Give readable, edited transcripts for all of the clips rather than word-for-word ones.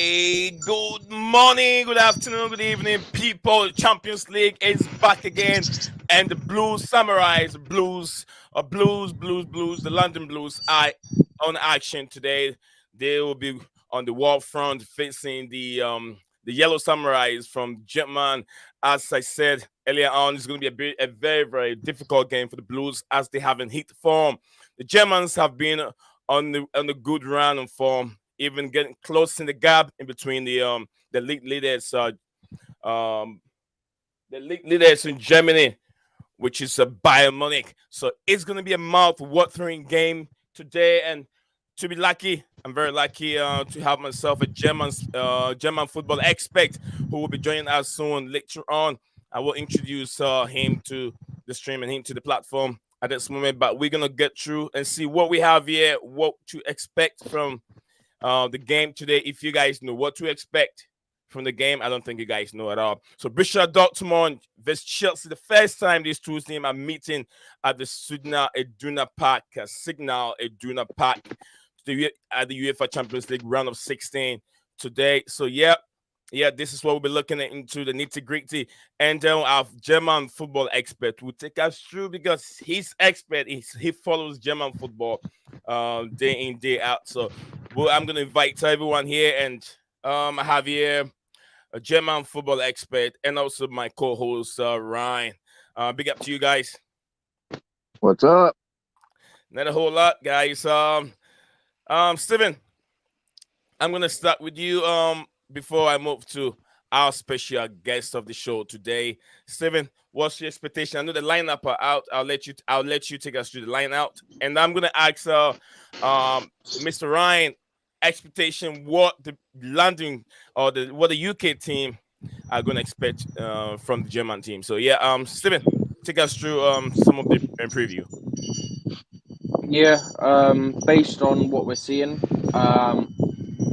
Good morning, good afternoon, good evening, people. Champions League is back again, and the Blues Samurais, the London Blues are on action today. They will be on the wall front facing the Yellow Samurais from German. As I said earlier on, it's going to be a very, very difficult game for the Blues as they haven't hit form. The Germans have been on the good run of form, even getting close in the gap in between the league leaders, in Germany, which is Bayern Munich. So it's going to be a mouth-watering game today, and to be lucky, I'm very lucky to have myself a German football expert who will be joining us soon. Later on, I will introduce him to the stream and him to the platform at this moment. But we're gonna get through and see what we have here, what to expect from the game today. If you guys know what to expect from the game, I don't think you guys know at all. So Borussia Dortmund vs Chelsea, the first time these two teams are meeting at the Signal Iduna Park, at the UEFA Champions League round of 16 today. So yeah, this is what we'll be looking at into the nitty-gritty. And then our German football expert will take us through because he's expert. He follows German football day in, day out. So I'm going to invite everyone here, and I have here a German football expert and also my co-host, Ryan. Big up to you guys. What's up? Not a whole lot, guys. Steven, I'm going to start with you before I move to our special guest of the show today. Steven, what's your expectation? I know the lineup are out. I'll let you take us through the line out. And I'm going to ask Mr. Ryan expectation what the London or what the UK team are going to expect from the German team. So yeah, Steven, take us through some of the preview. Yeah, based on what we're seeing,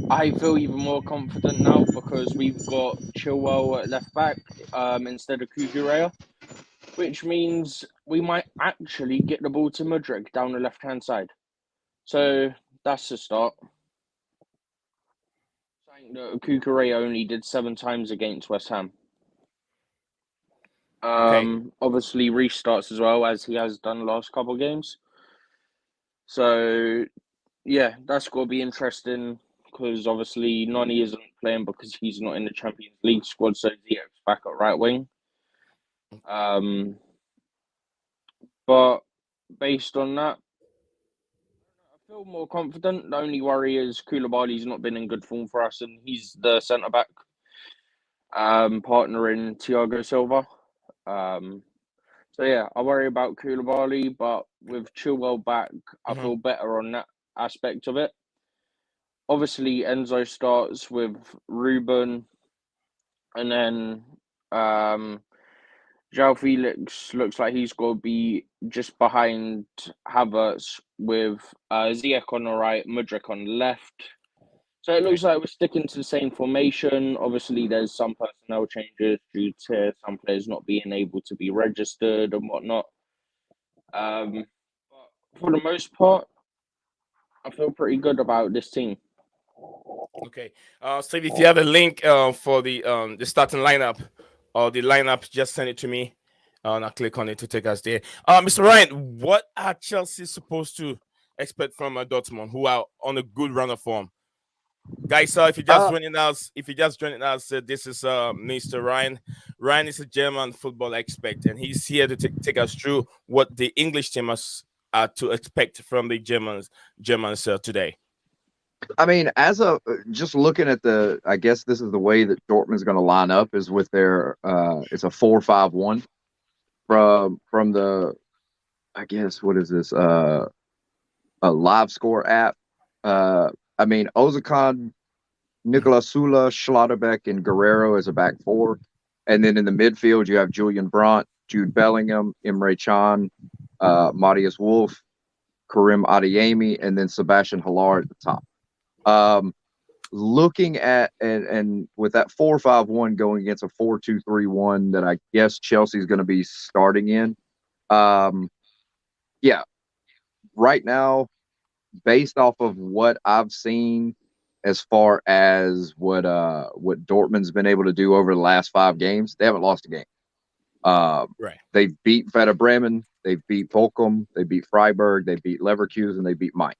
I feel even more confident now because we've got Chilwell at left back instead of Kukurea, which means we might actually get the ball to Mudryk down the left-hand side. So that's the start. Saying that Kukurea only did 7 times against West Ham. Obviously restarts as well, as he has done the last couple of games. So, yeah, that's going to be interesting because obviously Nani isn't playing because he's not in the Champions League squad, so Ziyech's back at right wing. But based on that, I feel more confident. The only worry is Koulibaly's not been in good form for us, and he's the centre-back partner in Thiago Silva. So, yeah, I worry about Koulibaly, but with Chilwell back, I feel better on that aspect of it. Obviously, Enzo starts with Ruben, and then João Felix looks like he's going to be just behind Havertz with Ziyech on the right, Mudryk on the left. So it looks like we're sticking to the same formation. Obviously, there's some personnel changes due to some players not being able to be registered and whatnot. But for the most part, I feel pretty good about this team. Okay. Steve, if you have a link for the starting lineup or the lineup, just send it to me. And I'll click on it to take us there. Mr. Ryan, what are Chelsea supposed to expect from Dortmund, who are on a good run of form? Guys, if you're just joining us, this is Mr. Ryan. Ryan is a German football expert, and he's here to take us through what the English team are to expect from the Germans today. I mean, just looking at I guess this is the way that Dortmund's going to line up is with their it's a 4-5-1 from the, I guess, what is this, a live score app. I mean, Ozkan, Nicolas Sula, Schlotterbeck, and Guerrero as a back four. And then in the midfield, you have Julian Brandt, Jude Bellingham, Emre Can, Matthias Wolf, Karim Adeyemi, and then Sebastian Haller at the top. Looking at, and with that 4-5-1 going against a 4-2-3-1 that I guess Chelsea's going to be starting in. Yeah, right now, based off of what I've seen as far as what Dortmund's been able to do over the last 5 games. They haven't lost a game. Right. They beat Werder Bremen, they beat Bochum, they beat Freiburg, they beat Leverkusen, they beat Mainz.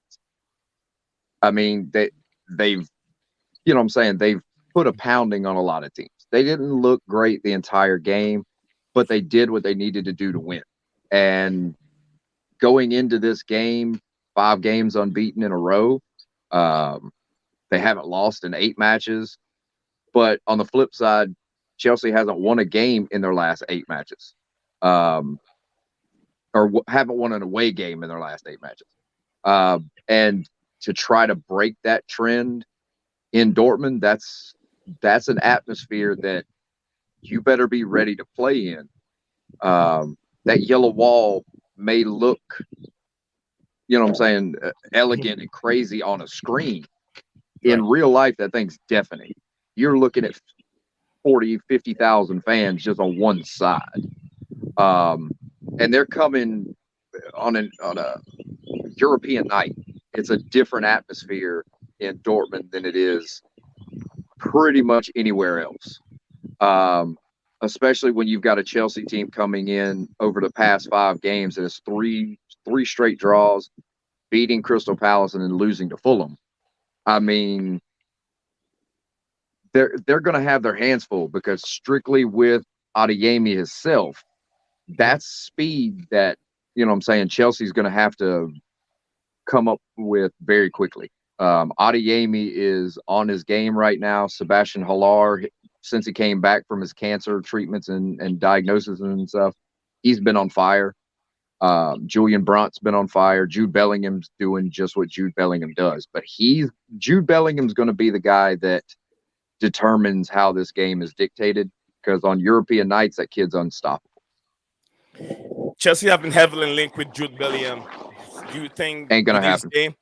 I mean, they've, you know what I'm saying, they've put a pounding on a lot of teams. They didn't look great the entire game, but they did what they needed to do to win. And going into this game, 5 games unbeaten in a row, they haven't lost in 8 matches. But on the flip side, Chelsea hasn't won a game in their last 8 matches, or haven't won an away game in their last 8 matches. And to try to break that trend in Dortmund, that's an atmosphere that you better be ready to play in. That yellow wall may look, you know what I'm saying, elegant and crazy on a screen. In real life, that thing's deafening. You're looking at 40, 50,000 fans just on one side. And they're coming on a European night. It's a different atmosphere in Dortmund than it is pretty much anywhere else. Especially when you've got a Chelsea team coming in over the past 5 games that has three straight draws, beating Crystal Palace and then losing to Fulham. I mean, they're going to have their hands full, because strictly with Adeyemi himself, that's speed that, you know what I'm saying, Chelsea's going to have to come up with very quickly. Adeyemi is on his game right now. Sebastian Haller, since he came back from his cancer treatments and diagnosis and stuff, he's been on fire. Julian Brandt's been on fire. Jude Bellingham's doing just what Jude Bellingham does. But Jude Bellingham's going to be the guy that determines how this game is dictated, because on European nights, that kid's unstoppable. Chelsea have been heavily linked with Jude Bellingham. Do you think ain't gonna with this happen? Game,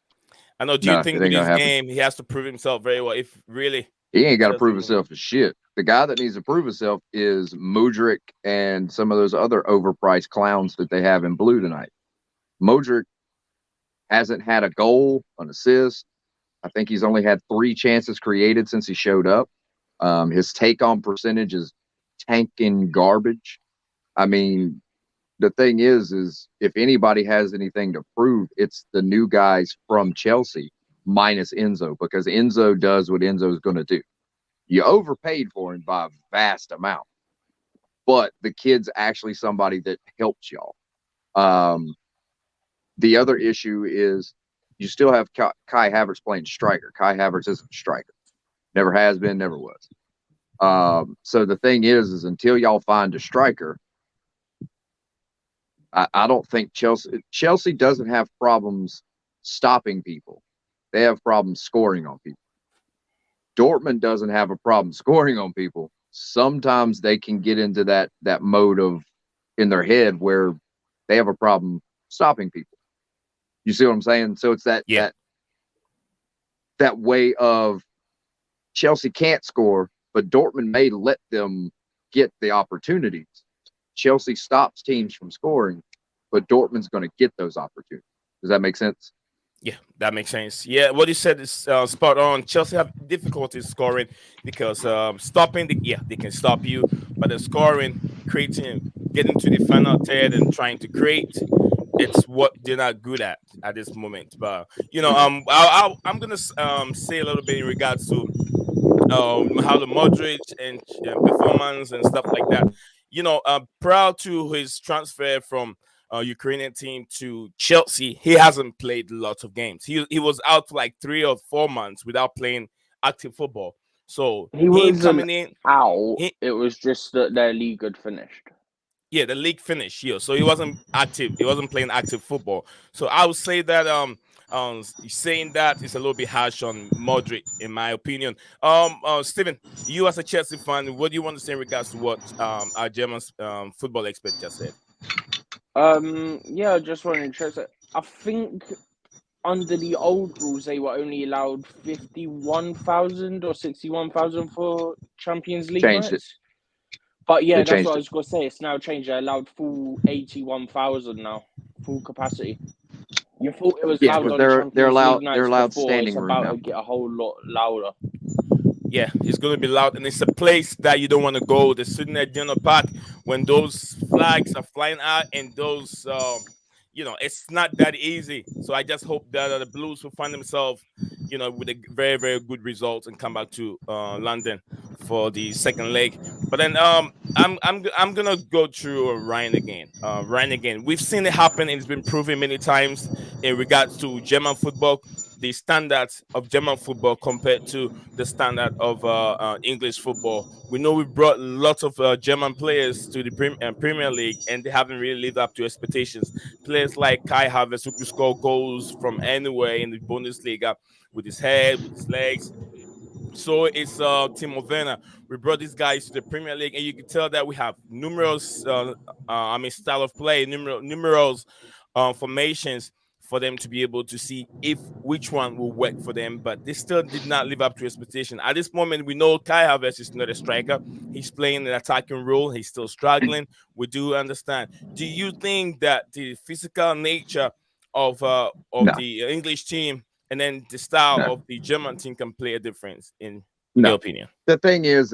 I know. Do you think it with ain't this gonna game he has to prove himself very well? If really, He ain't got to prove Chelsea- himself as shit. The guy that needs to prove himself is Mudryk and some of those other overpriced clowns that they have in blue tonight. Mudryk hasn't had a goal, an assist. I think he's only had 3 chances created since he showed up. His take-on percentage is tanking garbage. I mean, the thing is if anybody has anything to prove, it's the new guys from Chelsea minus Enzo, because Enzo does what Enzo's going to do. You overpaid for him by a vast amount, but the kid's actually somebody that helps y'all. The other issue is you still have Kai Havertz playing striker. Kai Havertz isn't a striker. Never has been, never was. So the thing is until y'all find a striker, I don't think Chelsea doesn't have problems stopping people. They have problems scoring on people. Dortmund doesn't have a problem scoring on people. Sometimes they can get into that mode of in their head where they have a problem stopping people. You see what I'm saying? So it's that way of Chelsea can't score, but Dortmund may let them get the opportunities. Chelsea stops teams from scoring, but Dortmund's going to get those opportunities. Does that make sense? Yeah, that makes sense. Yeah, what you said is spot on. Chelsea have difficulties scoring because stopping, they can stop you, but the scoring, creating, getting to the final third and trying to create, it's what they're not good at this moment. But I'm gonna say a little bit in regards to how the Modric and performance and stuff like that. Prior to his transfer from Ukrainian team to Chelsea, he hasn't played lots of games. He was out for like 3 or 4 months without playing active football. So he him coming in out. It was just that their league had finished. Yeah, the league finished here, so he wasn't active. He wasn't playing active football. So I would say that saying that is a little bit harsh on Modric, in my opinion. Steven, you as a Chelsea fan, what do you want to say in regards to what our German football expert just said? Yeah, I just wanted to say, I think under the old rules they were only allowed 51,000 or 61,000 for Champions League Changed nights. But yeah, that's what I it. was going to say. It's now changed. They're allowed full 81,000 now, full capacity. You thought it was Yeah, loud but on they're Champions allowed League they're nights allowed before. standing It's room about now. to get a whole lot louder. Yeah, it's going to be loud, and it's a place that you don't want to go. The Signal Iduna Park, when those flags are flying out, and those, it's not that easy. So I just hope that the Blues will find themselves, with a very, very good result and come back to London for the second leg. But then I'm gonna go through Ryan again. Ryan again. We've seen it happen, and it's been proven many times in regards to German football. The standards of German football compared to the standard of English football. We know we brought lots of German players to the Premier League, and they haven't really lived up to expectations. Players like Kai Havertz, who could score goals from anywhere in the Bundesliga with his head, with his legs. So it's Timo Werner. We brought these guys to the Premier League, and you can tell that we have numerous, style of play, numerous formations for them to be able to see if which one will work for them. But they still did not live up to expectation. At this moment, we know Kai Havertz is not a striker. He's playing an attacking role. He's still struggling. We do understand. Do you think that the physical nature of No, the English team and then the style no, of the German team can play a difference in your no. opinion? The thing is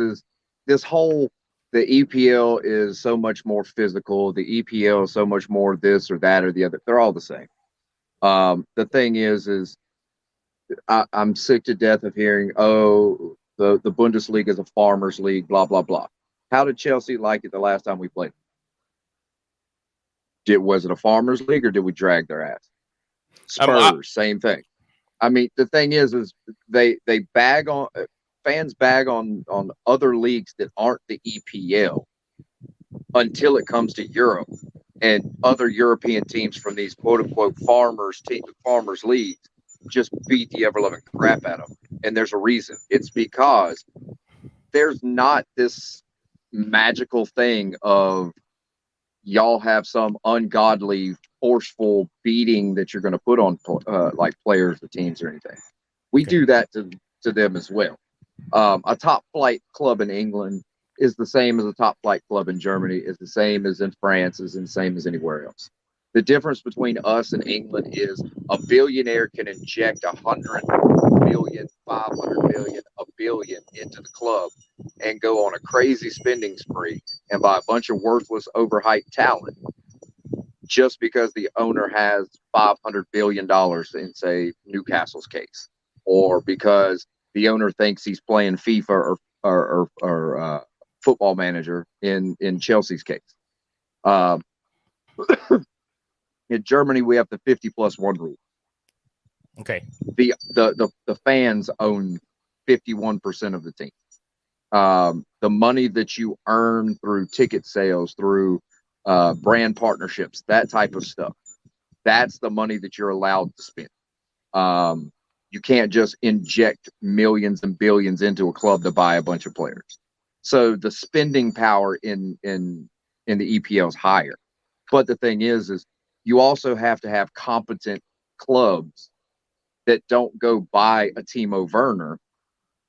this whole the EPL is so much more physical. The EPL is so much more this or that or the other. They're all the same. The thing is I'm sick to death of hearing, oh, the Bundesliga is a farmers league, blah blah blah. How did Chelsea like it the last time we played? Was it a farmers league or did we drag their ass? Spurs, same thing. I mean, the thing is they bag on fans bag on other leagues that aren't the EPL until it comes to Europe and other European teams from these quote unquote farmers leagues just beat the ever loving crap out of them. And there's a reason. It's because there's not this magical thing of y'all have some ungodly, forceful beating that you're going to put on like players or teams or anything. We do that to them as well. A top flight club in England is the same as a top flight club in Germany, is the same as in France, is the same as anywhere else. The difference between us and England is a billionaire can inject 100 million, 500 million, a billion into the club and go on a crazy spending spree and buy a bunch of worthless, overhyped talent just because the owner has $500 billion in, say, Newcastle's case, or because the owner thinks he's playing FIFA or Football Manager in Chelsea's case. In Germany, we have the 50+1 rule. Okay. The fans own 51% of the team. The money that you earn through ticket sales, through brand partnerships, that type of stuff, that's the money that you're allowed to spend. You can't just inject millions and billions into a club to buy a bunch of players. So the spending power in the EPL is higher. But the thing is you also have to have competent clubs that don't go buy a Timo Werner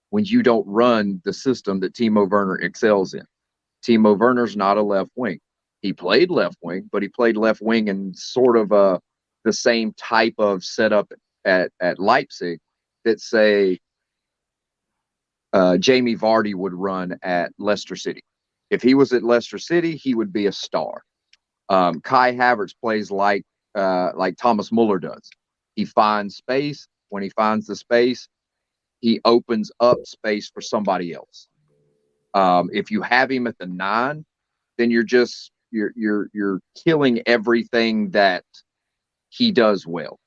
when you don't run the system that Timo Werner excels in. Timo Werner's not a left wing. He played left wing, but he played left wing in sort of the same type of setup at Leipzig that, say, Jamie Vardy would run at Leicester City. If he was at Leicester City, he would be a star. Kai Havertz plays like Thomas Muller does. He finds space. When he finds the space, he opens up space for somebody else. If you have him at the 9, then you're killing everything that he does well.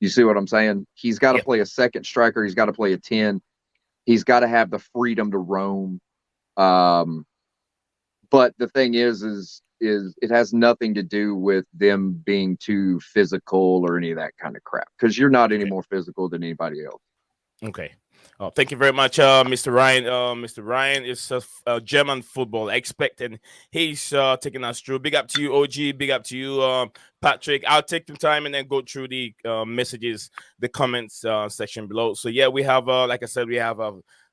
You see what I'm saying? He's got to play a second striker. He's got to play a 10. He's got to have the freedom to roam. But the thing is it has nothing to do with them being too physical or any of that kind of crap, because you're not any more physical than anybody else. Okay. Thank you very much, Mr. Ryan. Mr. Ryan is a German football expert, and he's taking us through. Big up to you, OG. Big up to you, Patrick. I'll take some time and then go through the messages, the comments section below. So yeah, we have, like I said, we have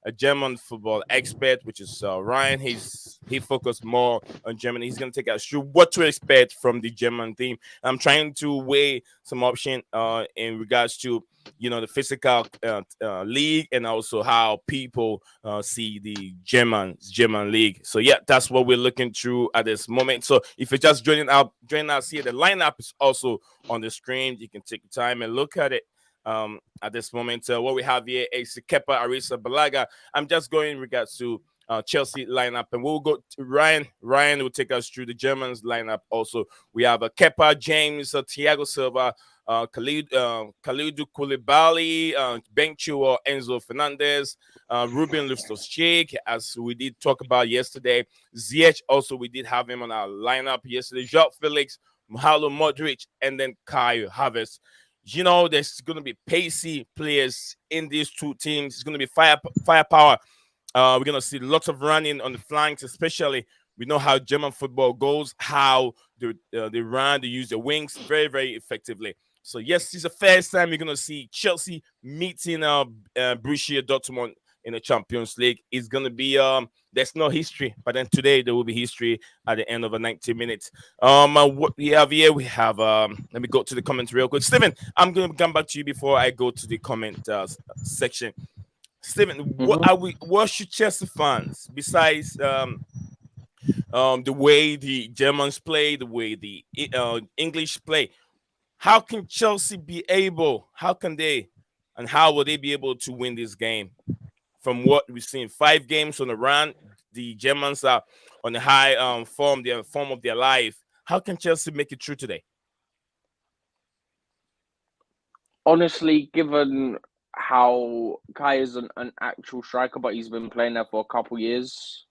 a German football expert, which is Ryan. He focused more on Germany. He's going to take us through what to expect from the German team. I'm trying to weigh some option in regards to the physical league, and also how people see the German league. So yeah, that's what we're looking through at this moment. So if you're just joining us here, the lineup is also on the screen. You can take your time and look at it. At this moment, what we have here is Kepa Arrizabalaga. I'm just going in regards to Chelsea lineup, and we'll go to Ryan. Ryan will take us through the Germans lineup. Also, we have Kepa, James, Thiago Silva, Kalidou Koulibaly, Ben Chilwell, Enzo Fernandez, Ruben Loftus-Cheek, as we did talk about yesterday. Ziyech, also we did have him on our lineup yesterday. João Felix, Mahalo Modric, and then Kai Havertz. There's going to be pacey players in these two teams. It's going to be firepower. We're going to see lots of running on the flanks, especially. We know how German football goes, how they run, they use their wings very, very effectively. So, yes, it's the first time you're going to see Chelsea meeting Borussia Dortmund in the Champions League. It's going to be there's no history, but then today there will be history at the end of the 90 minutes. What we have here, we have let me go to the comments real quick. Steven, I'm going to come back to you before I go to the comment section. Steven, what should Chelsea fans, besides the way the Germans play, the way the English play, how can Chelsea be able, how will they be able to win this game? From what we've seen, 5 games on the run, the Germans are on the high form of their life. How can Chelsea make it through today? Honestly, given how Kai isn't an actual striker, but he's been playing there for a couple years,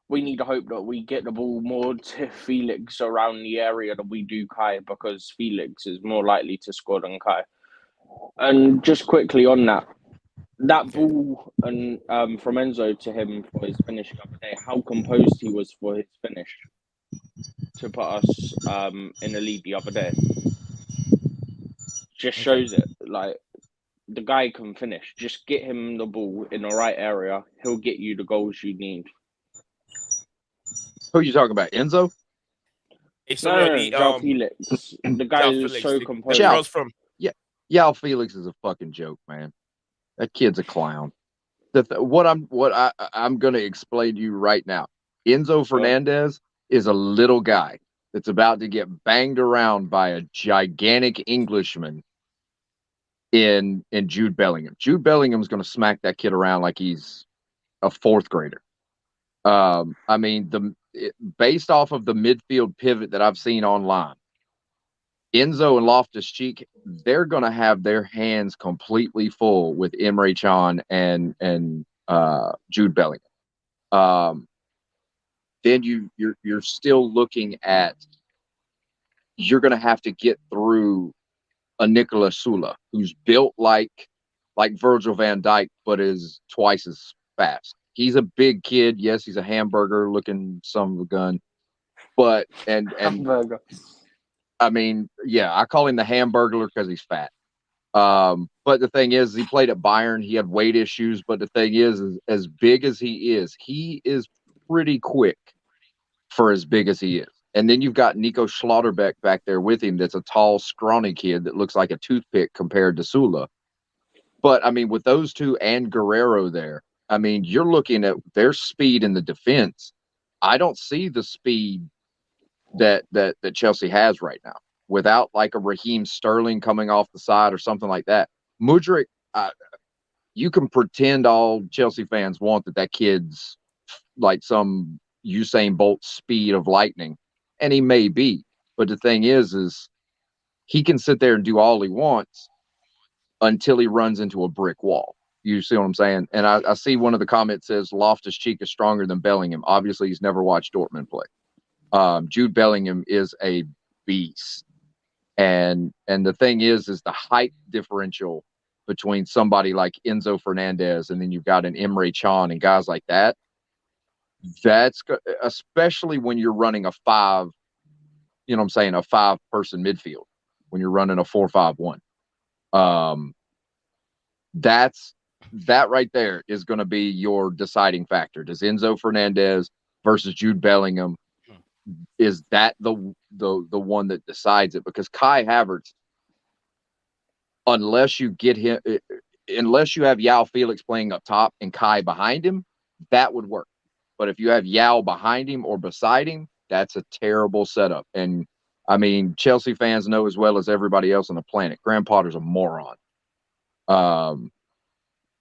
we need to hope that we get the ball more to Felix around the area than we do Kai, because Felix is more likely to score than Kai. And just quickly on that ball and from Enzo to him for his finish the other day, how composed he was for his finish to put us in the lead the other day. Just shows it. Like, the guy can finish. Just get him the ball in the right area. He'll get you the goals you need. Who are you talking about, Enzo? It's No, João Felix. The guy is so composed. João Felix is a fucking joke, man. That kid's a clown. What I'm going to explain to you right now. Enzo Fernandez is a little guy that's about to get banged around by a gigantic Englishman in Jude Bellingham. Jude Bellingham's going to smack that kid around like he's a 4th grader. I mean, based off of the midfield pivot that I've seen online, Enzo and Loftus-Cheek, they're going to have their hands completely full with Emre Can and Jude Bellingham. Then you're still looking at, you're going to have to get through a Nicola Sula, who's built like Virgil van Dijk, but is twice as fast. He's a big kid. Yes, he's a hamburger looking son of a gun, but and hamburger. I mean, yeah, I call him the Hamburglar because he's fat. But the thing is, he played at Bayern. He had weight issues. But the thing is as big as he is pretty quick for as big as he is. And then you've got Nico Schlotterbeck back there with him. That's a tall, scrawny kid that looks like a toothpick compared to Sula. But, I mean, with those two and Guerrero there, I mean, you're looking at their speed in the defense. I don't see the speed that Chelsea has right now without like a Raheem Sterling coming off the side or something like that. Mudryk, you can pretend all Chelsea fans want that kid's like some Usain Bolt speed of lightning, and he may be, but the thing is he can sit there and do all he wants until he runs into a brick wall. You see what I'm saying? And I see one of the comments says Loftus-Cheek is stronger than Bellingham. Obviously, he's never watched Dortmund play. Jude Bellingham is a beast. And the thing is the height differential between somebody like Enzo Fernandez and then you've got an Emre Can and guys like that. That's especially when you're running a 5, you know what I'm saying, a 5-person midfield, when you're running a 4-5-1. That's that right there is going to be your deciding factor. Does Enzo Fernandez versus Jude Bellingham, is that the one that decides it? Because Kai Havertz, unless you have Yao Felix playing up top and Kai behind him, that would work. But if you have Yao behind him or beside him, that's a terrible setup. And I mean, Chelsea fans know as well as everybody else on the planet, Graham Potter's a moron.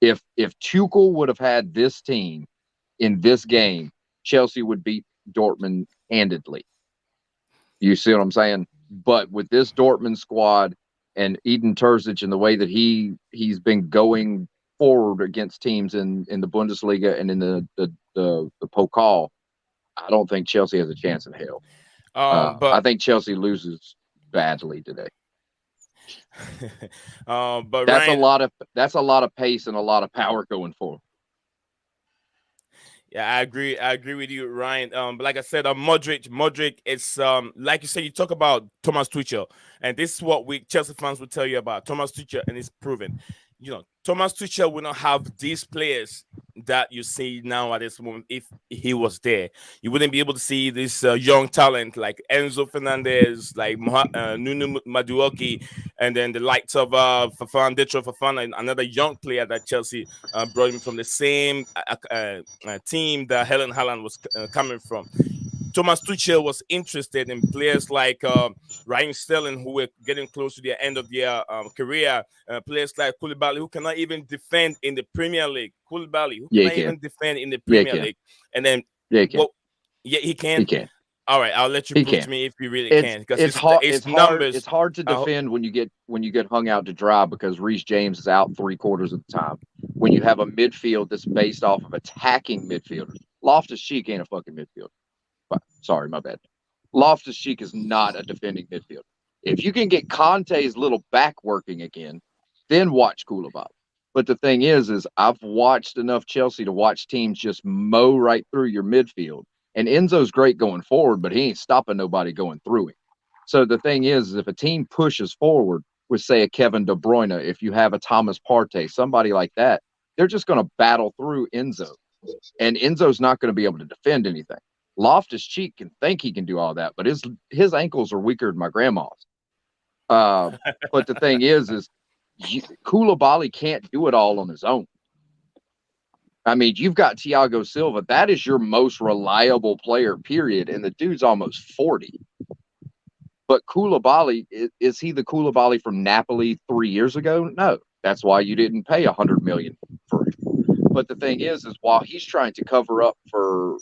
If Tuchel would have had this team in this game, Chelsea would beat Dortmund handedly. You see what I'm saying? But with this Dortmund squad and Edin Terzic and the way that he's been going forward against teams in the Bundesliga and in the Pokal, I don't think Chelsea has a chance in hell. But I think Chelsea loses badly today. But that's Ryan, a lot of pace and a lot of power going forward. Yeah, I agree with you, Ryan. But like I said, Modric, it's like you said, you talk about Thomas Tuchel, and this is what we Chelsea fans will tell you about Thomas Tuchel, and it's proven. You know, Thomas Tuchel will not have these players that you see now at this moment if he was there. You wouldn't be able to see this young talent like Enzo Fernandez, like Nuno Maduoki, and then the likes of Fafana, and another young player that Chelsea brought him from the same team that Helen Haaland was coming from. Thomas Tuchel was interested in players like Raheem Sterling, who were getting close to the end of their career. Players like Koulibaly, who cannot even defend in the Premier League. Koulibaly, who cannot even defend in the Premier League. And then, he can. He can. He can. All right, I'll let you prove to me if you really can. Because it's hard to defend when you get hung out to dry because Reece James is out 3/4 of the time. When you have a midfield that's based off of attacking midfielders, Loftus-Cheek ain't a fucking midfielder. Sorry, my bad. Loftus-Cheek is not a defending midfielder. If you can get Conte's little back working again, then watch Koulibaly. But the thing is I've watched enough Chelsea to watch teams just mow right through your midfield. And Enzo's great going forward, but he ain't stopping nobody going through him. So the thing is if a team pushes forward with, say, a Kevin De Bruyne, if you have a Thomas Partey, somebody like that, they're just going to battle through Enzo. And Enzo's not going to be able to defend anything. Loftus-Cheek can think he can do all that, but his ankles are weaker than my grandma's. But the thing is Koulibaly can't do it all on his own. I mean, you've got Thiago Silva. That is your most reliable player, period. And the dude's almost 40. But Koulibaly, is he the Koulibaly from Napoli 3 years ago? No. That's why you didn't pay $100 million for him. But the thing is while he's trying to cover up for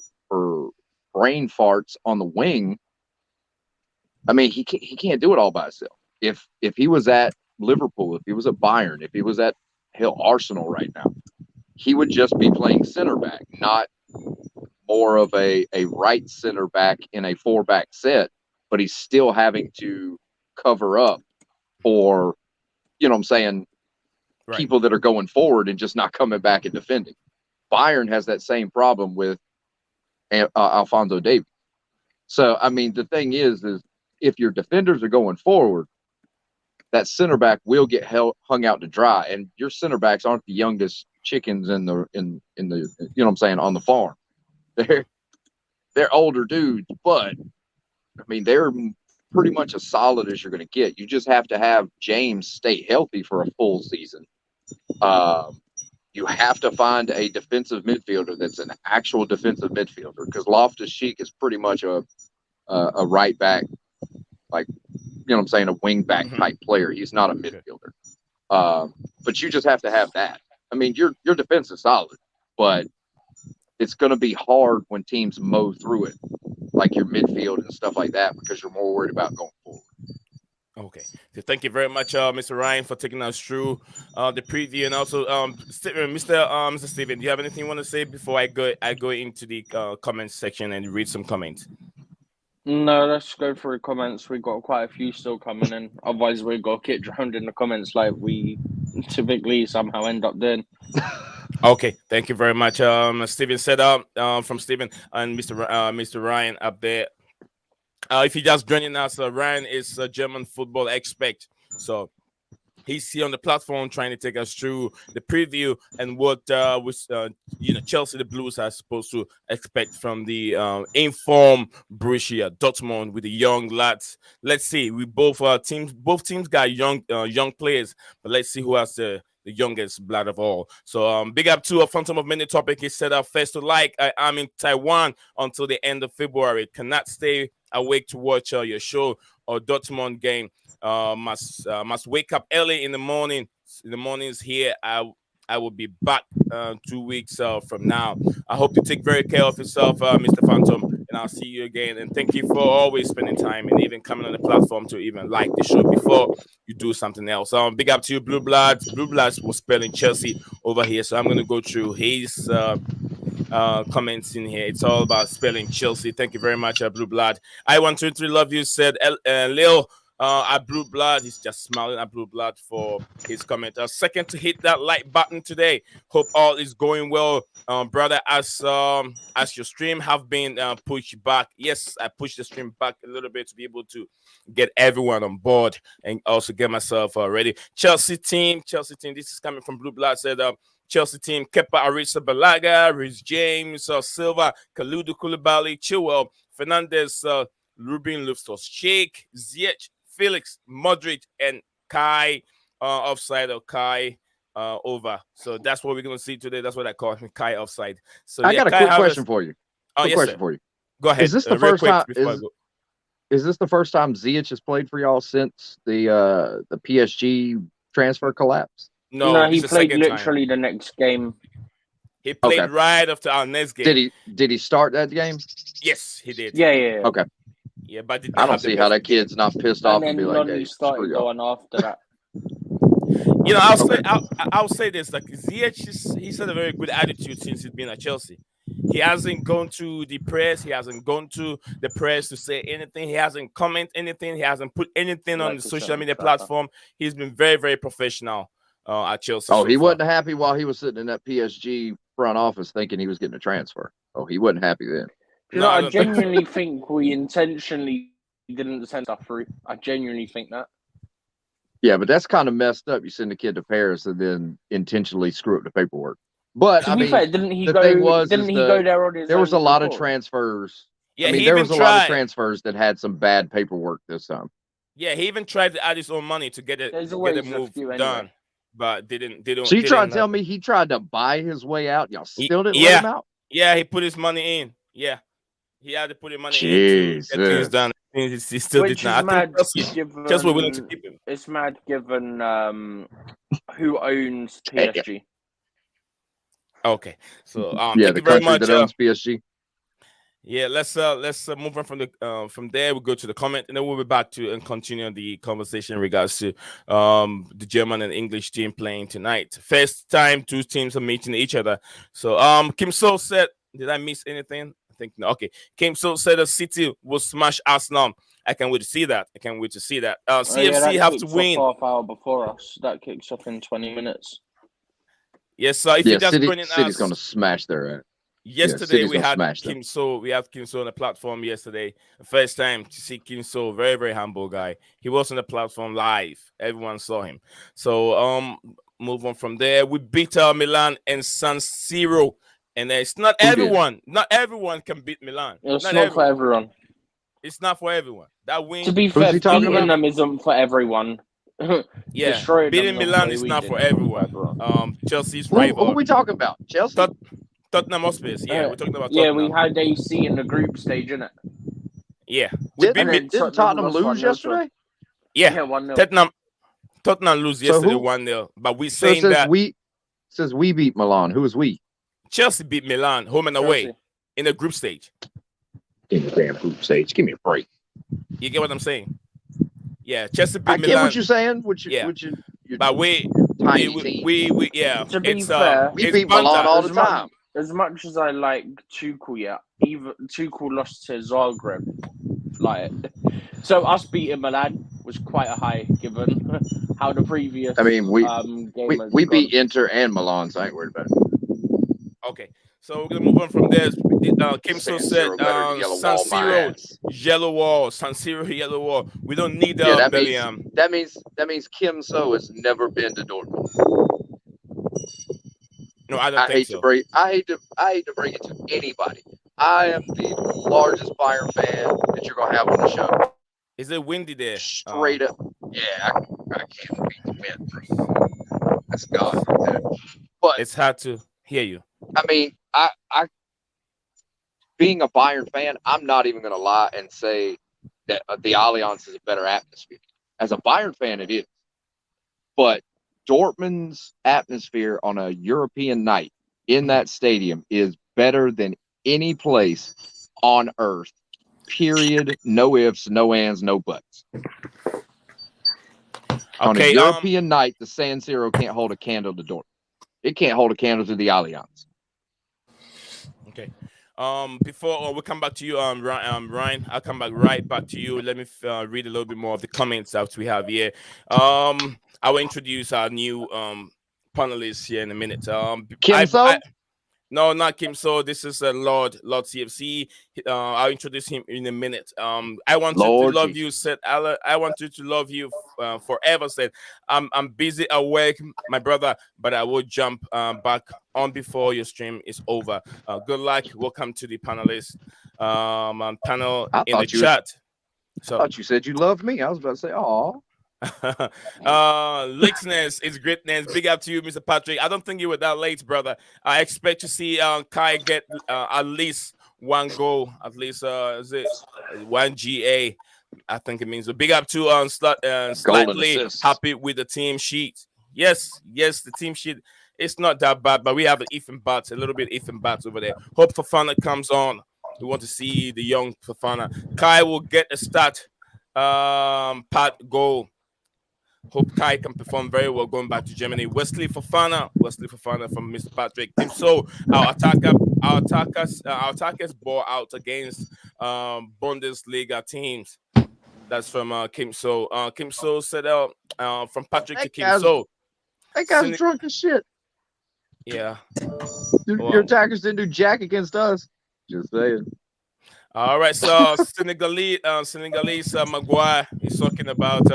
brain farts on the wing, I mean, he can't do it all by himself. If he was at Liverpool, if he was at Bayern, if he was at Arsenal right now, he would just be playing center back, not more of a right center back in a 4-back set, but he's still having to cover up for, you know what I'm saying, right, people that are going forward and just not coming back and defending. Bayern has that same problem with Alphonso Davies. So, I mean, the thing is if your defenders are going forward, that center back will get hung out to dry, and your center backs aren't the youngest chickens in the you know what I'm saying, on the farm. They're older dudes, but I mean they're pretty much as solid as you're going to get. You just have to have James stay healthy for a full season. You have to find a defensive midfielder that's an actual defensive midfielder, because Loftus-Cheek is pretty much a right back, like, you know what I'm saying, a wing back type player. He's not a midfielder. But you just have to have that. I mean, your defense is solid, but it's going to be hard when teams mow through it, like your midfield and stuff like that, because you're more worried about going forward. Okay, so thank you very much, Mr. Ryan, for taking us through the preview, and also Mr. Steven, do you have anything you want to say before I go into the comments section and read some comments? No, let's go through comments. We've got quite a few still coming in. Otherwise, we'll go get drowned in the comments like we typically somehow end up doing. Okay, thank you very much. Steven said from Steven and Mr. Ryan up there. If you're just joining us, Ryan is a German football expert. So He's here on the platform trying to take us through the preview and what Chelsea, the Blues, are supposed to expect from the informed Borussia Dortmund with the young lads. Let's see. Both teams got young players, but let's see who has the youngest blood of all. So big up to a Phantom of Many topic. He said first to like. I am in Taiwan until the end of February. Cannot stay awake to watch your show or Dortmund game. Must wake up early in the morning. In the mornings here, I will be back 2 weeks from now. I hope you take very care of yourself, Mr. Phantom, and I'll see you again. And thank you for always spending time and even coming on the platform to even like the show before you do something else. Big up to you, Blue Bloods. Blue Bloods was spelling Chelsea over here, so I'm going to go through his comments in here. It's all about spelling Chelsea. Thank you very much, Blue Blood. I123 love you, said Leo. At Blue Blood, he's just smiling at Blue Blood for his comment. Second to hit that like button today. Hope all is going well, brother. As your stream have been pushed back. Yes, I pushed the stream back a little bit to be able to get everyone on board and also get myself ready. Chelsea team. This is coming from Blue Blood. Said Chelsea team: Kepa Arrizabalaga, Rhys James, Silva, Kalidou Koulibaly, Chilwell, Fernandez, Ruben Loftus-Cheek, Ziyech, Felix, Modric, and Kai offside or Kai over. So that's what we're going to see today. That's what I call him, Kai offside. So I got a quick question for you. For you. Go ahead. Is this the first time? Is this the first time Ziyech has played for y'all since the PSG transfer collapse? No, he played literally the next game. He played right after our next game. Did he start that game? Yes, he did. Yeah. Okay. Yeah, but I don't see how that kid's not pissed off and be like, "Hey, started going after that." I'll say this: like Ziyech, he's had a very good attitude since he's been at Chelsea. He hasn't gone to the press. He hasn't gone to the press to say anything. He hasn't commented anything. He hasn't put anything on the social media platform. He's been very, very professional at Chelsea. Oh, he wasn't happy while he was sitting in that PSG front office thinking he was getting a transfer. Oh, he wasn't happy then. No, I genuinely think we intentionally didn't send stuff through. I genuinely think that. Yeah, but that's kind of messed up. You send a kid to Paris and then intentionally screw up the paperwork. But to be fair, didn't he go there on his There was a lot of report? transfers. Yeah, there was a lot of transfers that had some bad paperwork this time. Yeah, he even tried to add his own money to get a move done, but didn't. So you trying to tell me he tried to buy his way out? Y'all still didn't let him out? Yeah, he put his money in. Yeah. He had to put his money in to get things done. He still did not. Just we're willing to keep him. It's mad given who owns PSG. Okay, so the thank you very much. That owns PSG. Yeah, let's move on from there. We'll go to the comment, and then we'll be back to and continue the conversation in regards to the German and English team playing tonight. First time two teams are meeting each other. So Kim So said, did I miss anything? I think no. Okay. Kim So said the City will smash Arsenal. I can't wait to see that. CFC have to win. Half hour before us. That kicks off in 20 minutes. Yes, so if you just joining us, City's going to smash their ass. Yesterday we had Kim So. We have Kim So on the platform yesterday. The first time to see Kim So, very, very humble guy. He was on the platform live. Everyone saw him. So move on from there. We beat Milan and San Siro. And it's not everyone. Not everyone can beat Milan. It's not for everyone. It's not for everyone. That win. To be fair, beating them isn't for everyone. Yeah, beating Milan is not for everyone. Chelsea's rival. Who are we talking about? Chelsea? Tottenham Hotspur. Yeah, we're talking about Tottenham. Yeah, we had AC in the group stage, innit? Yeah. Didn't Tottenham lose yesterday? Yeah, 1-0. Tottenham lose yesterday 1-0. But we saying that says we beat Milan. Who is we? Chelsea beat Milan home and away in the group stage. In the damn group stage. Give me a break. You get what I'm saying? Yeah, Chelsea beat Milan. I get what you're saying. But we yeah. To be fair, we beat Milan all the time. As much as I like Tuchel, even Tuchel lost to Zagreb. So us beating Milan was quite a high given how the previous. I mean, we beat Inter and Milan, so I ain't worried about it. Okay, so we're gonna move on from there. Kim So San said, Siro better than yellow San wall my Siro ass. yellow wall, San Siro yellow wall. We don't need Yeah, Bellingham. that means Kim So has never been to Dortmund. No, I don't think so. I hate to break it to anybody. I am the largest Bayern fan that you're gonna have on the show. Is it windy there? Straight up, yeah, I can't beat the wind, bro. That's God right there. But It's hard to hear you. I mean, I being a Bayern fan, I'm not even gonna lie and say that the Allianz is a better atmosphere. As a Bayern fan, it is. But Dortmund's atmosphere on a European night in that stadium is better than any place on earth. Period. No ifs, no ands, no buts. On a European night, the San Siro can't hold a candle to Dortmund. It can't hold a candle to the Allianz. Okay. Before we come back to you, Ryan, I'll come back right back to you. Let me read a little bit more of the comments that we have here. I will introduce our new panelists here in a minute. Kim So? No, not Kim So. This is Lord CFC. I'll introduce him in a minute. I want to love you, said Alan. I want you to love you forever, said. I'm busy at work, my brother, but I will jump back on before your stream is over. Good luck. Welcome to the panelists panel in the chat. I thought you said you loved me. I was about to say, oh. Lateness is greatness. Big up to you, Mr. Patrick. I don't think you were that late, brother. I expect to see Kai get at least one goal, at least is it one GA? I think it means. So big up to slightly happy with the team sheet. Yes, the team sheet. It's not that bad, but we have an Ethan Bats, a little bit Ethan Bats over there. Hope Fofana comes on. We want to see the young Fofana. Kai will get a start. Pat goal. Hope Kai can perform very well going back to Germany. Wesley Fofana from Mr. Patrick. Tim So, our attackers ball out against Bundesliga teams. That's from Kim So. Kim So said from Patrick to Kim So. That guy's drunk as shit. Yeah. Your attackers didn't do jack against us. Just saying. All right, so Senegalese Maguire is talking about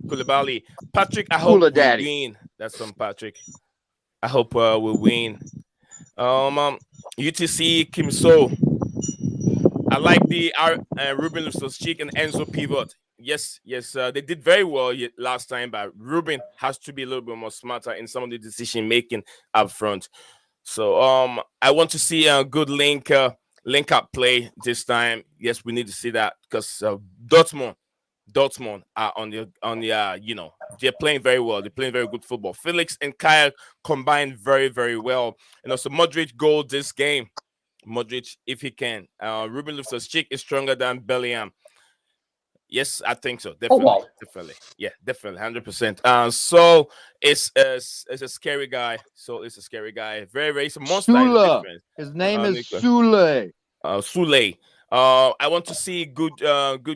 Koulibaly. Patrick, I hope we win. That's from Patrick. I hope we win. UTC Kim So. I like the Ruben Loftus-Cheek and Enzo pivot. Yes, they did very well last time, but Ruben has to be a little bit more smarter in some of the decision making up front. So I want to see a good link up play this time. Yes, we need to see that because Dortmund are on the they're playing very well. They're playing very good football. Felix and Kyle combined very, very well. And also Modric goal this game. Modric, if he can. Ruben Loftus-Cheek is stronger than Bellingham. Yes, I think so. Definitely. Oh, wow. Definitely. Yeah, definitely. 100%. So it's a scary guy. So it's a scary guy. Very, very, it's a monster. Sule. His name is Sule. Sule. I want to see good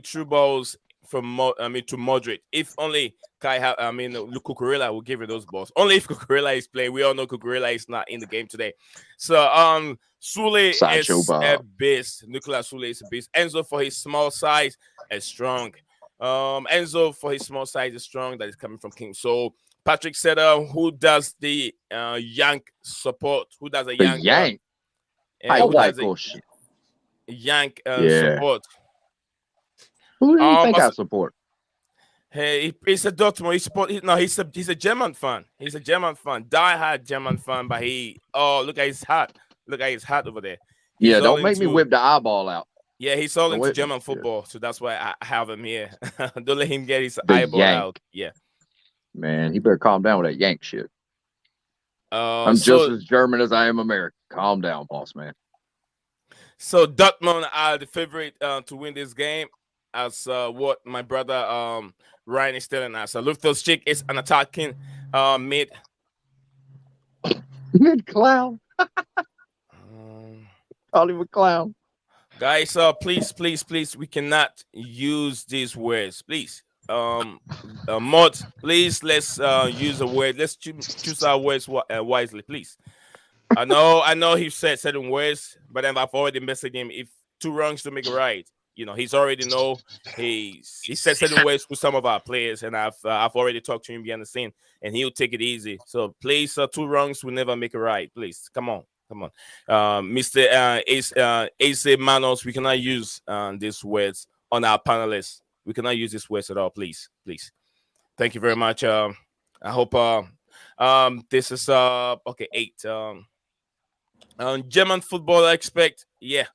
through balls from to Modric. If only Cucurella will give you those balls. Only if Cucurella is playing. We all know Cucurella is not in the game today. So Sule is a beast. Nicolas Sule is a beast. Enzo for his small size is strong. Enzo for his small size is strong. That is coming from King. So Patrick said, who does the yank support? Who does a yank? Yank. Yank support. Who do you think I support? Hey, he's a Dortmund. He's a German fan. He's a German fan. Die-hard German fan. But look at his hat. Look at his hat over there. Yeah, don't make me whip the eyeball out. Yeah, he's all into German football, so that's why I have him here. Don't let him get his eyeball out. Yeah. Man, he better calm down with that yank shit. I'm just as German as I am American. Calm down, boss man. So Dortmund are the favorite to win this game, as what my brother Ryan is telling us. Loftus-Cheek is an attacking mid clown. Call him a clown. Guys, please, we cannot use these words. Please, Mod, please let's use a word. Let's choose our words wisely, please. I know he said certain words, but then I've already messaged him. If two wrongs to make a right, he's already know he said certain words to some of our players, and I've already talked to him behind the scene, and he'll take it easy. So please, two wrongs will never make a right. Please, come on. Mr. Ace Manos, we cannot use these words on our panelists. We cannot use these words at all. Please. Thank you very much. I hope this is okay. 8. German football expect, yeah.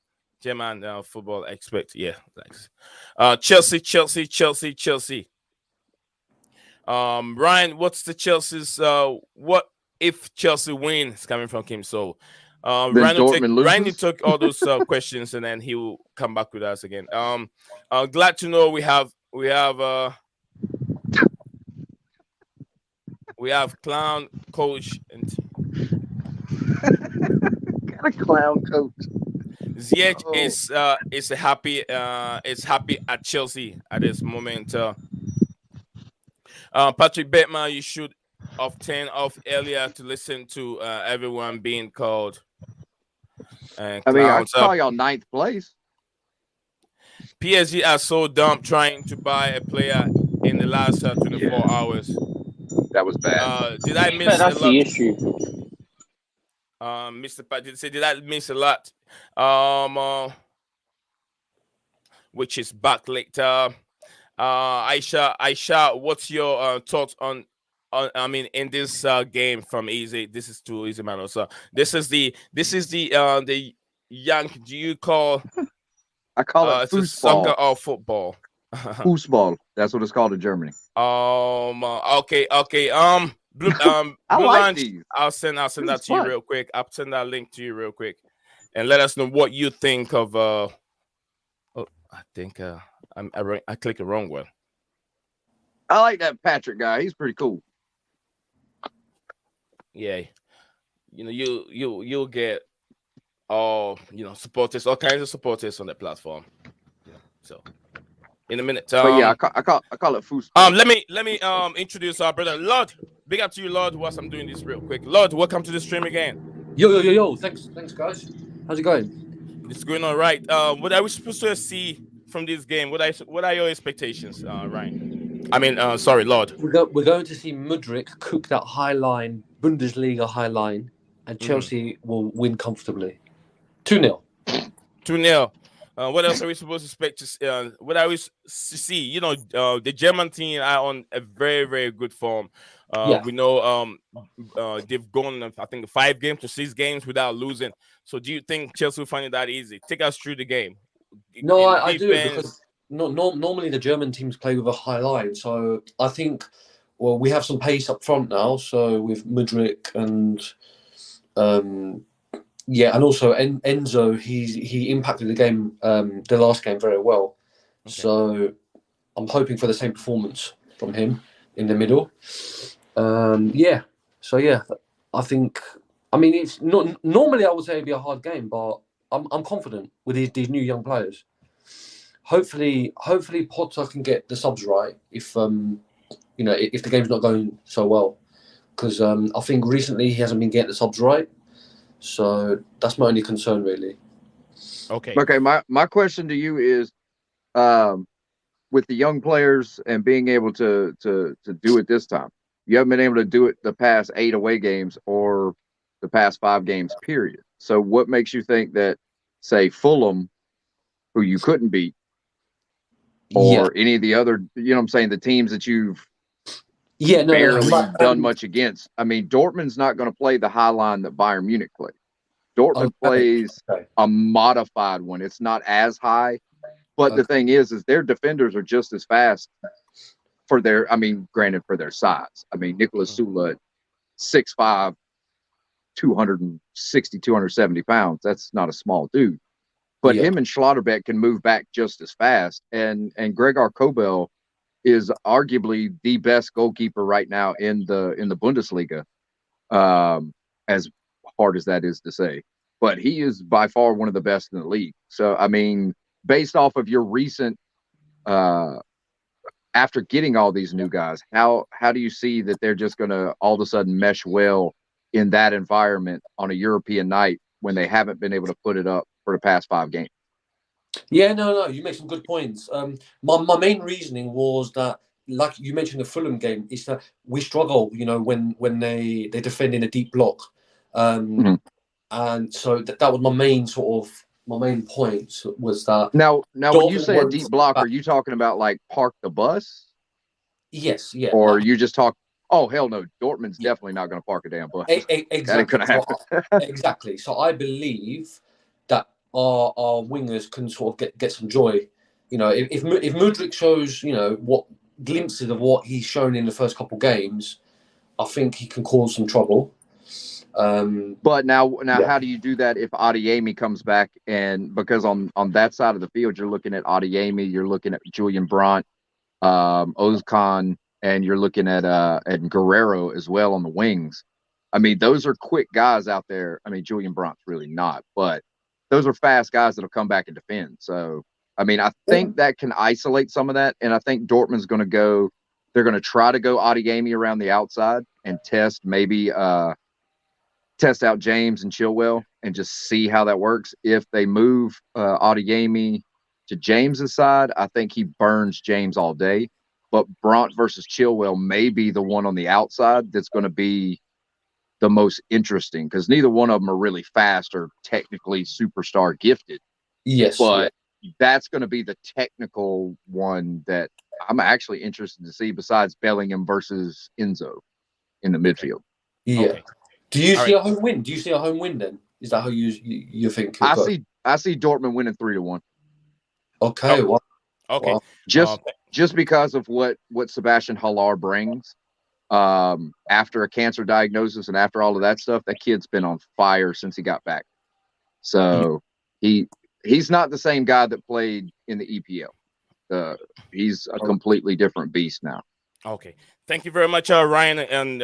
German football expect, yeah. Thanks. Chelsea. Ryan, what's the Chelsea's? What if Chelsea wins? Coming from Kim. So, Ryan took all those questions, and then he will come back with us again. Glad to know we have clown coach and Got a clown coach. Ziyech is happy at Chelsea at this moment. Patrick Bateman, you should have turned off earlier to listen to everyone being called. I can call y'all 9th place. PSG are so dumb trying to buy a player in the last 24 hours. That was bad. Did I miss that's a lot? the issue. Mr. Pat did say, did I miss a lot? Which is back later. Aisha, what's your thoughts on in this game from Easy? This is too easy, man. So this is the young. Do you call? I call it foosball. Soccer or football? Foosball. That's what it's called in Germany. Okay. Blue I like Lunch. these. I'll send that to fun. you real quick. I'll send that link to you real quick, and let us know what you think of. I think I clicked the wrong one. I like that Patrick guy. He's pretty cool. Yeah, you'll get supporters, all kinds of supporters on the platform. So in a minute. But yeah, I call it foosball. Let me introduce our brother Lord. Big up to you, Lord. Whilst I'm doing this real quick, Lord, welcome to the stream again. Yo. Thanks, guys. How's it going? It's going all right. What are we supposed to see from this game? What are your expectations, Ryan? Sorry, Lord. We're going to see Mudryk cook that high line, Bundesliga high line, and Chelsea will win comfortably. 2-0. 2-0. What else are we supposed to expect what are we to see? The German team are on a very, very good form. We know they've gone, I think, 5 games to 6 games without losing. So do you think Chelsea will find it that easy? Take us through the game. No, I do, because normally the German teams play with a high line. So I think, we have some pace up front now. So with Mudryk and and also Enzo, he impacted the game, the last game, very well. Okay. So I'm hoping for the same performance from him in the middle. I think. It's not normally. I would say it'd be a hard game, but I'm confident with these new young players. Hopefully Potter can get the subs right if the game's not going so well, because I think recently he hasn't been getting the subs right. So that's my only concern, really. Okay. My question to you is, with the young players and being able to do it this time, you haven't been able to do it the past 8 away games or the past 5 games, period. So what makes you think that, say, Fulham, who you couldn't beat, or any of the other, the teams that you've barely done much against? Dortmund's not going to play the high line that Bayern Munich plays. Dortmund plays a modified one. It's not as high, but the thing is their defenders are just as fast for their, granted, for their size. Nicolas Sula at 6'5", 260, 270 pounds. That's not a small dude. But him and Schlotterbeck can move back just as fast. And Gregor Kobel is arguably the best goalkeeper right now in the Bundesliga, as hard as that is to say. But he is by far one of the best in the league. So, based off of your recent after getting all these new guys, how do you see that they're just going to all of a sudden mesh well in that environment on a European night when they haven't been able to put it up for the past 5 games? Yeah, no, you make some good points. My main reasoning was that, like you mentioned, the Fulham game, is that we struggle, when they defend in a deep block, and so that was my main point was that. Now, when you say a Dortmund deep block, are you talking about like park the bus? Yes, yeah. Or you just talk? Oh, hell no! Dortmund's definitely not going to park a damn bus. Exactly. That ain't going to happen. Exactly. So I believe that our wingers can sort of get some joy. If Mudryk shows what glimpses of what he's shown in the first couple games, I think he can cause some trouble. But now, how do you do that if Adeyemi comes back? And because on that side of the field, you're looking at Adeyemi, you're looking at Julian Brandt, Ozcan, and you're looking at Guerrero as well on the wings. I mean, those are quick guys out there. I mean, Julian Brandt's really not, but those are fast guys that'll come back and defend. So, I mean, I think that can isolate some of that, and I think Dortmund's going to go. They're going to try to go Adeyemi around the outside and test out James and Chilwell and just see how that works. If they move Adeyemi to James's side, I think he burns James all day. But Brandt versus Chilwell may be the one on the outside that's going to be the most interesting, because neither one of them are really fast or technically superstar gifted. Yes, but that's going to be the technical one that I'm actually interested to see, besides Bellingham versus Enzo in the midfield. Yeah. Okay. Do you see a home win? Do you see a home win then? Is that how you think? I see Dortmund winning 3-1. Okay. Well, okay. Well, just because of what Sebastian Haller brings. After a cancer diagnosis and after all of that stuff, that kid's been on fire since he got back. So he's not the same guy that played in the EPL. He's a completely different beast now. Okay. Thank you very much, Ryan and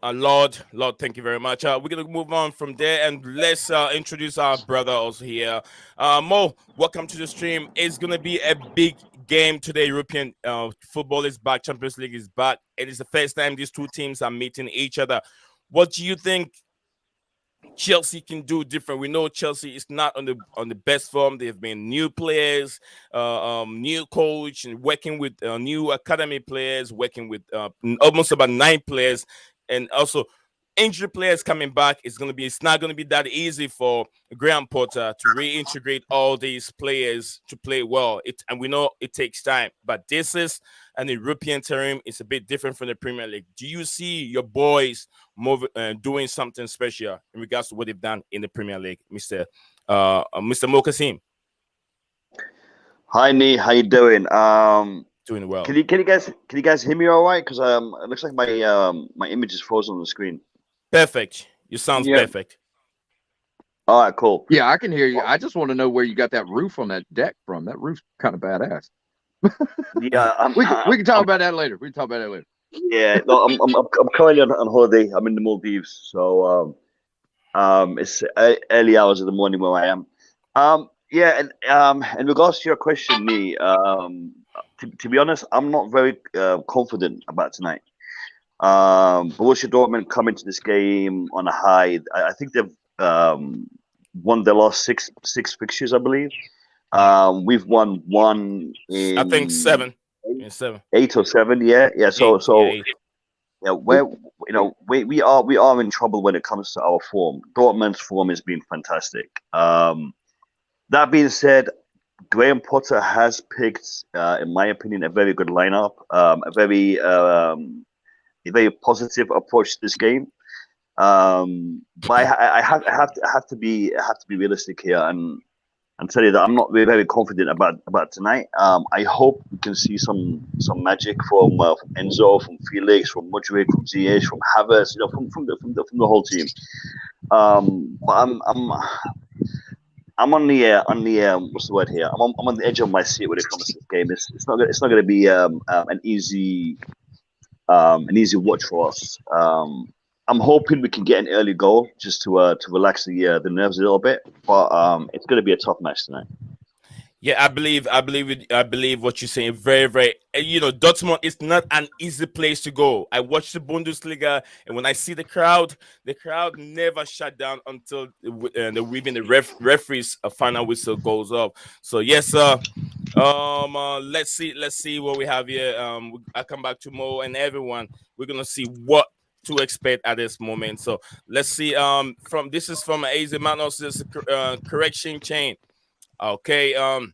Lord, thank you very much. We're going to move on from there, and let's introduce our brother also here. Mo, welcome to the stream. It's going to be a big game today. European football is back. Champions League is back. It is the first time these two teams are meeting each other. What do you think Chelsea can do different? We know Chelsea is not on the best form. They've been new players, new coach, and working with new academy players, working with almost about 9 players. And also, injury players coming back. It's not going to be that easy for Graham Potter to reintegrate all these players to play well. And we know it takes time. But this is an European term. It's a bit different from the Premier League. Do you see your boys doing something special in regards to what they've done in the Premier League, Mr. Mokasim? Hi, Nee. How you doing? Doing well. Can you guys hear me all right? Because it looks like my image is frozen on the screen. Perfect. You sound perfect. All right, cool. Yeah, I can hear you. I just want to know where you got that roof on that deck from. That roof's kind of badass. Yeah, we can talk about that later. Yeah, no, I'm currently on holiday. I'm in the Maldives, so it's early hours of the morning where I am. Yeah, and in regards to your question, Nee, to be honest, I'm not very confident about tonight. Borussia Dortmund come into this game on a high. I think they've won their last six fixtures, I believe. We've won one in, I think 7. 8 or 7, yeah. So yeah, we are in trouble when it comes to our form. Dortmund's form has been fantastic. That being said, Graham Potter has picked, in my opinion, a very good lineup, a very positive approach to this game. But I have to be realistic here and tell you that I'm not very confident about tonight. I hope we can see some magic from Enzo, from Felix, from Mudryk, from Ziyech, from Havertz, from the whole team. But I'm on the what's the word here? I'm on the edge of my seat when it comes to this game. It's not going to be an easy watch for us. I'm hoping we can get an early goal just to relax the nerves a little bit, but it's going to be a tough match tonight. Yeah, I believe what you're saying. Very, very. Dortmund is not an easy place to go. I watch the Bundesliga, and when I see the crowd never shut down until even the referee's final whistle goes up. So yes, let's see what we have here. I come back to Mo and everyone. We're gonna see what to expect at this moment. So let's see. This is from AZ Manos' correction chain. Okay. Isman,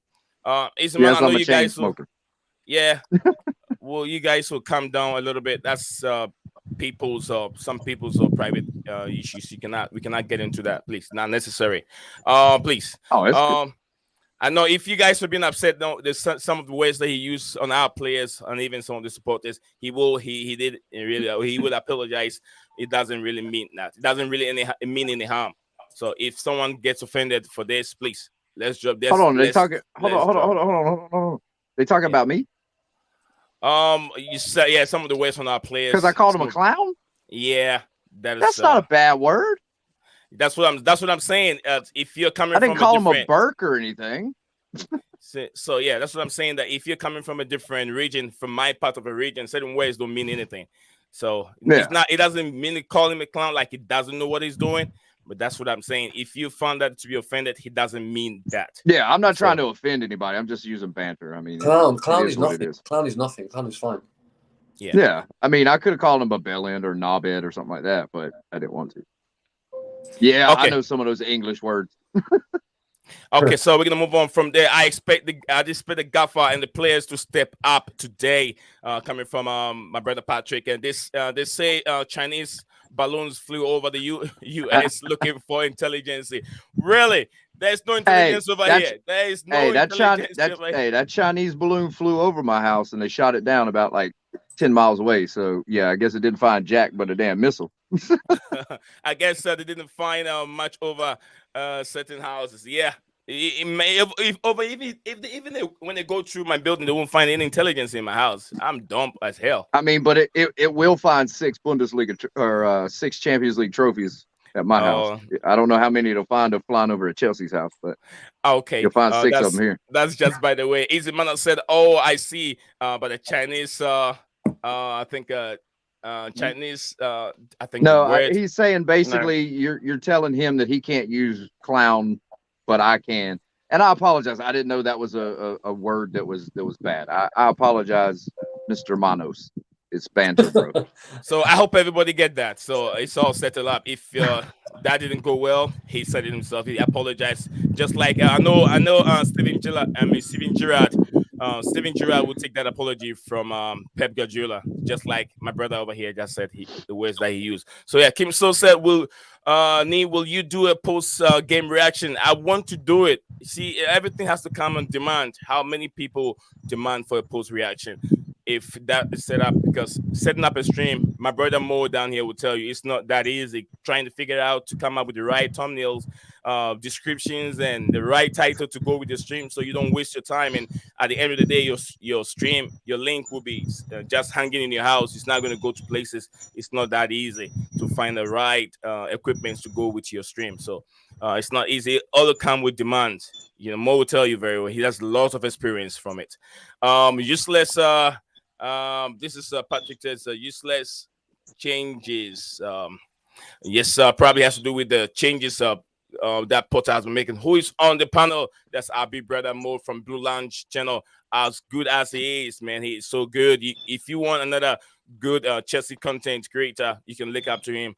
Yes, I know I'm a you chain guys will. smoker. Yeah. Well, you guys will calm down a little bit. That's some people's private issues. We cannot get into that, please. Not necessary. Please. Oh, it's good. I know if you guys have been upset, no, there's some of the words that he used on our players and even some of the supporters. He will apologize. It doesn't really mean that. It doesn't really mean any harm. So if someone gets offended for this, please let's drop this. Hold on, they let's- talking. Hold let's on, hold drop. on, hold on, hold on, hold on. They talking Yeah. about me You said some of the words on our players because I called him some a of- clown. Yeah, that is. That's not a bad word. That's what I'm saying. If you're coming I didn't from call a him a different, Burke or anything. so yeah, that's what I'm saying. That if you're coming from a different region, from my part of a region, certain words don't mean anything. So Yeah. it doesn't mean call him a clown like he doesn't know what he's doing. But that's what I'm saying. If you found that to be offended, he doesn't mean that. Yeah, I'm not trying So- to offend anybody. I'm just using banter. I mean, Clown it is what nothing. it is. Clown is nothing. Clown is fine. Yeah, I mean, I could have called him a bellend or knobhead or something like that, but I didn't want to. Yeah, I Okay. know some of those English words. Okay, so we're gonna move on from there. I expect the gaffer and the players to step up today. Coming from my brother Patrick, and they say Chinese balloons flew over the U.S. looking for intelligence. Really, there's no intelligence over that's- here. There is no Hey, intelligence over here. that Chinese balloon flew over my house and they shot it down about like 10 miles away. So yeah, I guess it didn't find Jack but a damn missile. I guess they didn't find much over certain houses. Yeah. It may when they go through my building, they won't find any intelligence in my house. I'm dumb as hell. I mean, but it will find 6 Bundesliga or 6 Champions League trophies at my house. I don't know how many it'll find of flying over at Chelsea's house, but Okay, you'll find 6 of them here. That's just by the way. Easy Man said, "Oh, I see." But the Chinese, I think, Chinese, I think. No, the word, he's saying basically you're telling him that he can't use clown, but I can. And I apologize. I didn't know that was a word that was bad. I apologize, Mr. Manos. It's banter, bro. So I hope everybody get that. So it's all settled up. If that didn't go well, he said it himself. He apologized. Just like I know Steven Gerrard will take that apology from Pep Guardiola, just like my brother over here just said the words that he used. So yeah, Kim So said, will you do a post game reaction? I want to do it. See, everything has to come on demand. How many people demand for a post reaction? If that is set up, because setting up a stream, my brother Mo down here will tell you it's not that easy. Trying to figure out to come up with the right thumbnails, descriptions, and the right title to go with the stream, so you don't waste your time. And at the end of the day, your stream, your link will be just hanging in your house. It's not going to go to places. It's not that easy to find the right equipment to go with your stream. So it's not easy. All it come with demand. Mo will tell you very well. He has lots of experience from it. Useless. This is Patrick says useless changes. Yes, probably has to do with the changes that Potter has been making. Who is on the panel? That's our big brother Mo from Blue Lounge channel. As good as he is, man, he is so good. If you want another good Chelsea content creator, you can look up to him.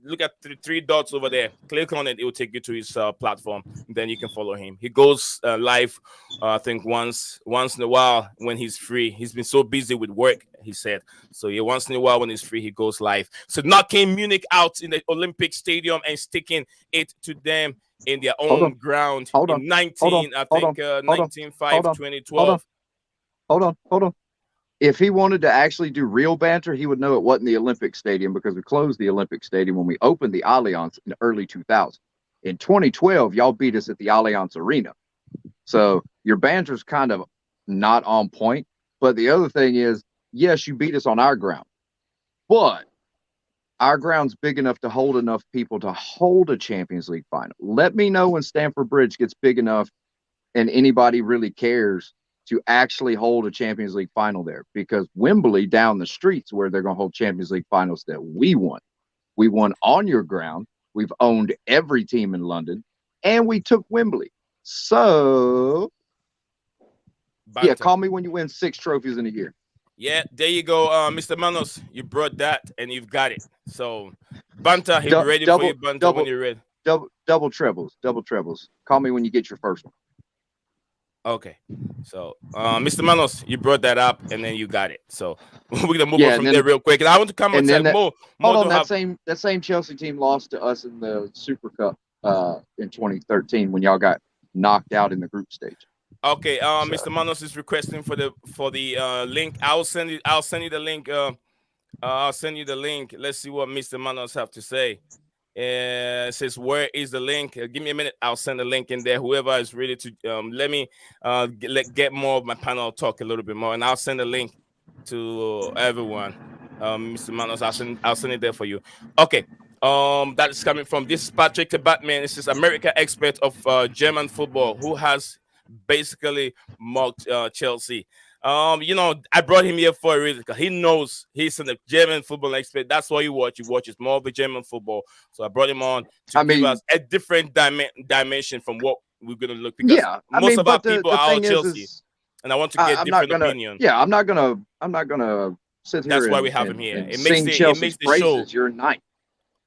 Look at the 3 dots over there. Click on it; it will take you to his platform. Then you can follow him. He goes live, I think once in a while when he's free. He's been so busy with work, he said. So yeah, once in a while when he's free, he goes live. So knocking Munich out in the Olympic Stadium and sticking it to them in their own ground in 2012. Hold on. If he wanted to actually do real banter, he would know it wasn't the Olympic Stadium, because we closed the Olympic Stadium when we opened the Allianz in the early 2000s. In 2012, y'all beat us at the Allianz Arena. So your banter's kind of not on point. But the other thing is, yes, you beat us on our ground, but our ground's big enough to hold enough people to hold a Champions League final. Let me know when Stamford Bridge gets big enough and anybody really cares to actually hold a Champions League final there, because Wembley down the streets where they're going to hold Champions League finals that we won. We won on your ground. We've owned every team in London, and we took Wembley. So, yeah, call me when you win 6 trophies in a year. Yeah, there you go, Mr. Manos. You brought that, and you've got it. So, Banta, he'll be ready for you, Banta, when you're ready. Double trebles. Call me when you get your first one. Okay, so Mr. Manos, you brought that up, and then you got it. So we're gonna move on from there real quick. And I want to come and say more. Hold on, that same Chelsea team lost to us in the Super Cup in 2013 when y'all got knocked out in the group stage. Okay, Mr. Manos is requesting for the link. I'll send you the link. I'll send you the link. Let's see what Mr. Manos have to say. It says, where is the link? Give me a minute. I'll send the link in there. Whoever is ready to let me get more of my panel talk a little bit more, and I'll send the link to everyone. Mr. Manos, I'll send it there for you. Okay. That is coming from this Patrick the Batman. This is American expert of German football who has basically mocked Chelsea. I brought him here for a reason, because he knows he's a German football expert. That's why he watches more of the German football. So I brought him on to give us a different dimension from what we're going to look. Because most of our people are Chelsea, and I want to get different opinions. Yeah, I'm not gonna sit here. That's why we have him here. It makes the show. You're ninth.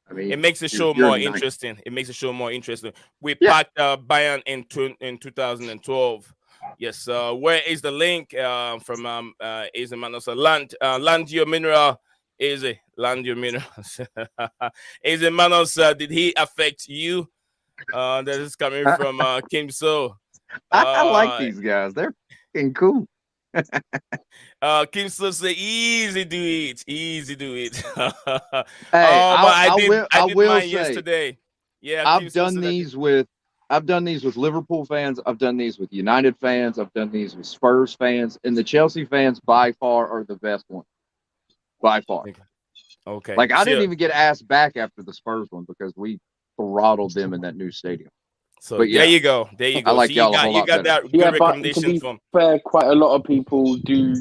I mean, it makes the show more interesting. It makes the show more interesting. We packed Bayern in 2012. Yes. Where is the link from Easy Manos? Land your mineral. Easy. Land your mineral. Easy Manos, did he affect you? That is coming from Kim So. I like these guys. They're fucking cool. Kim So say easy do it. Hey, I did will mine say, yesterday. Yeah, I've done these with Liverpool fans. I've done these with United fans. I've done these with Spurs fans, and the Chelsea fans by far are the best ones. By far. Okay. Like, I didn't even get asked back after the Spurs one because we throttled them in that new stadium. So there you go. I like y'all. You got that good recommendation from. Fair, quite a lot of people do.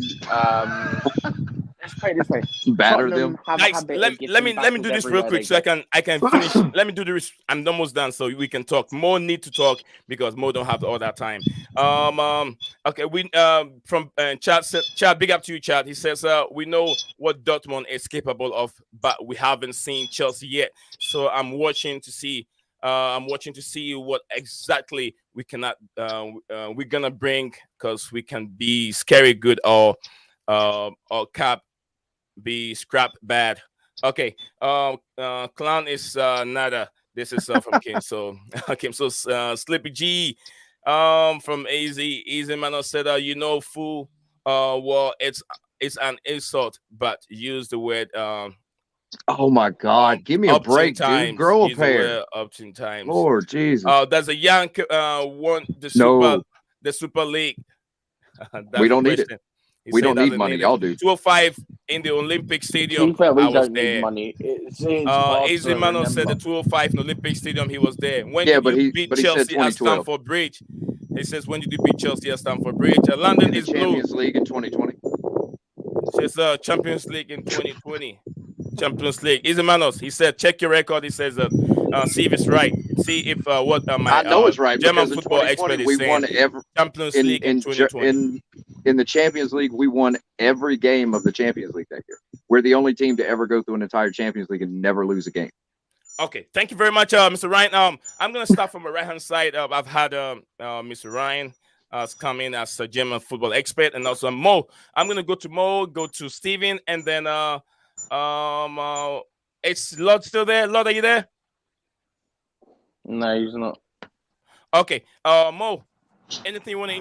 Let's put it this way: batter them. Nice. Let me do this real quick so I can finish. Let me do this. I'm almost done, so we can talk. Mo need to talk because Mo don't have all that time. Okay. We from Chad. Big up to you, Chad. He says we know what Dortmund is capable of, but we haven't seen Chelsea yet. So I'm watching to see what exactly we cannot we're gonna bring, because we can be scary good or cap be scrap bad. Okay. Clown is nada. This is from Kim. So Kim. So Slippy G from Easy Man said fool. Well, it's an insult, but use the word oh my God! Give me a break, dude. Grow a pair. Up to times. Lord Jesus. There's a young won the Super League. We don't need it. We don't need money. Y'all do. 205 in the Olympic Stadium. We don't need money. Easy Mano said the 205 in the Olympic Stadium. He was there. When did you beat Chelsea at Stamford Bridge? He says, when did you beat Chelsea at Stamford Bridge? London is blue. Champions League in 2020. Says Champions League in 2020. Champions League. Easy Manos. He said, check your record. He says see if it's right. See if what my I know it's right. German football expert is saying. Champions League in 2020. In the Champions League, we won every game of the Champions League that year. We're the only team to ever go through an entire Champions League and never lose a game. Okay, thank you very much, Mr. Ryan. I'm gonna start from my right hand side. I've had Mr. Ryan come in as a German football expert, and also Mo. I'm gonna go to Mo, go to Steven, and then it's Lord still there. Lord, are you there? No, he's not. Okay, Mo. Anything you want to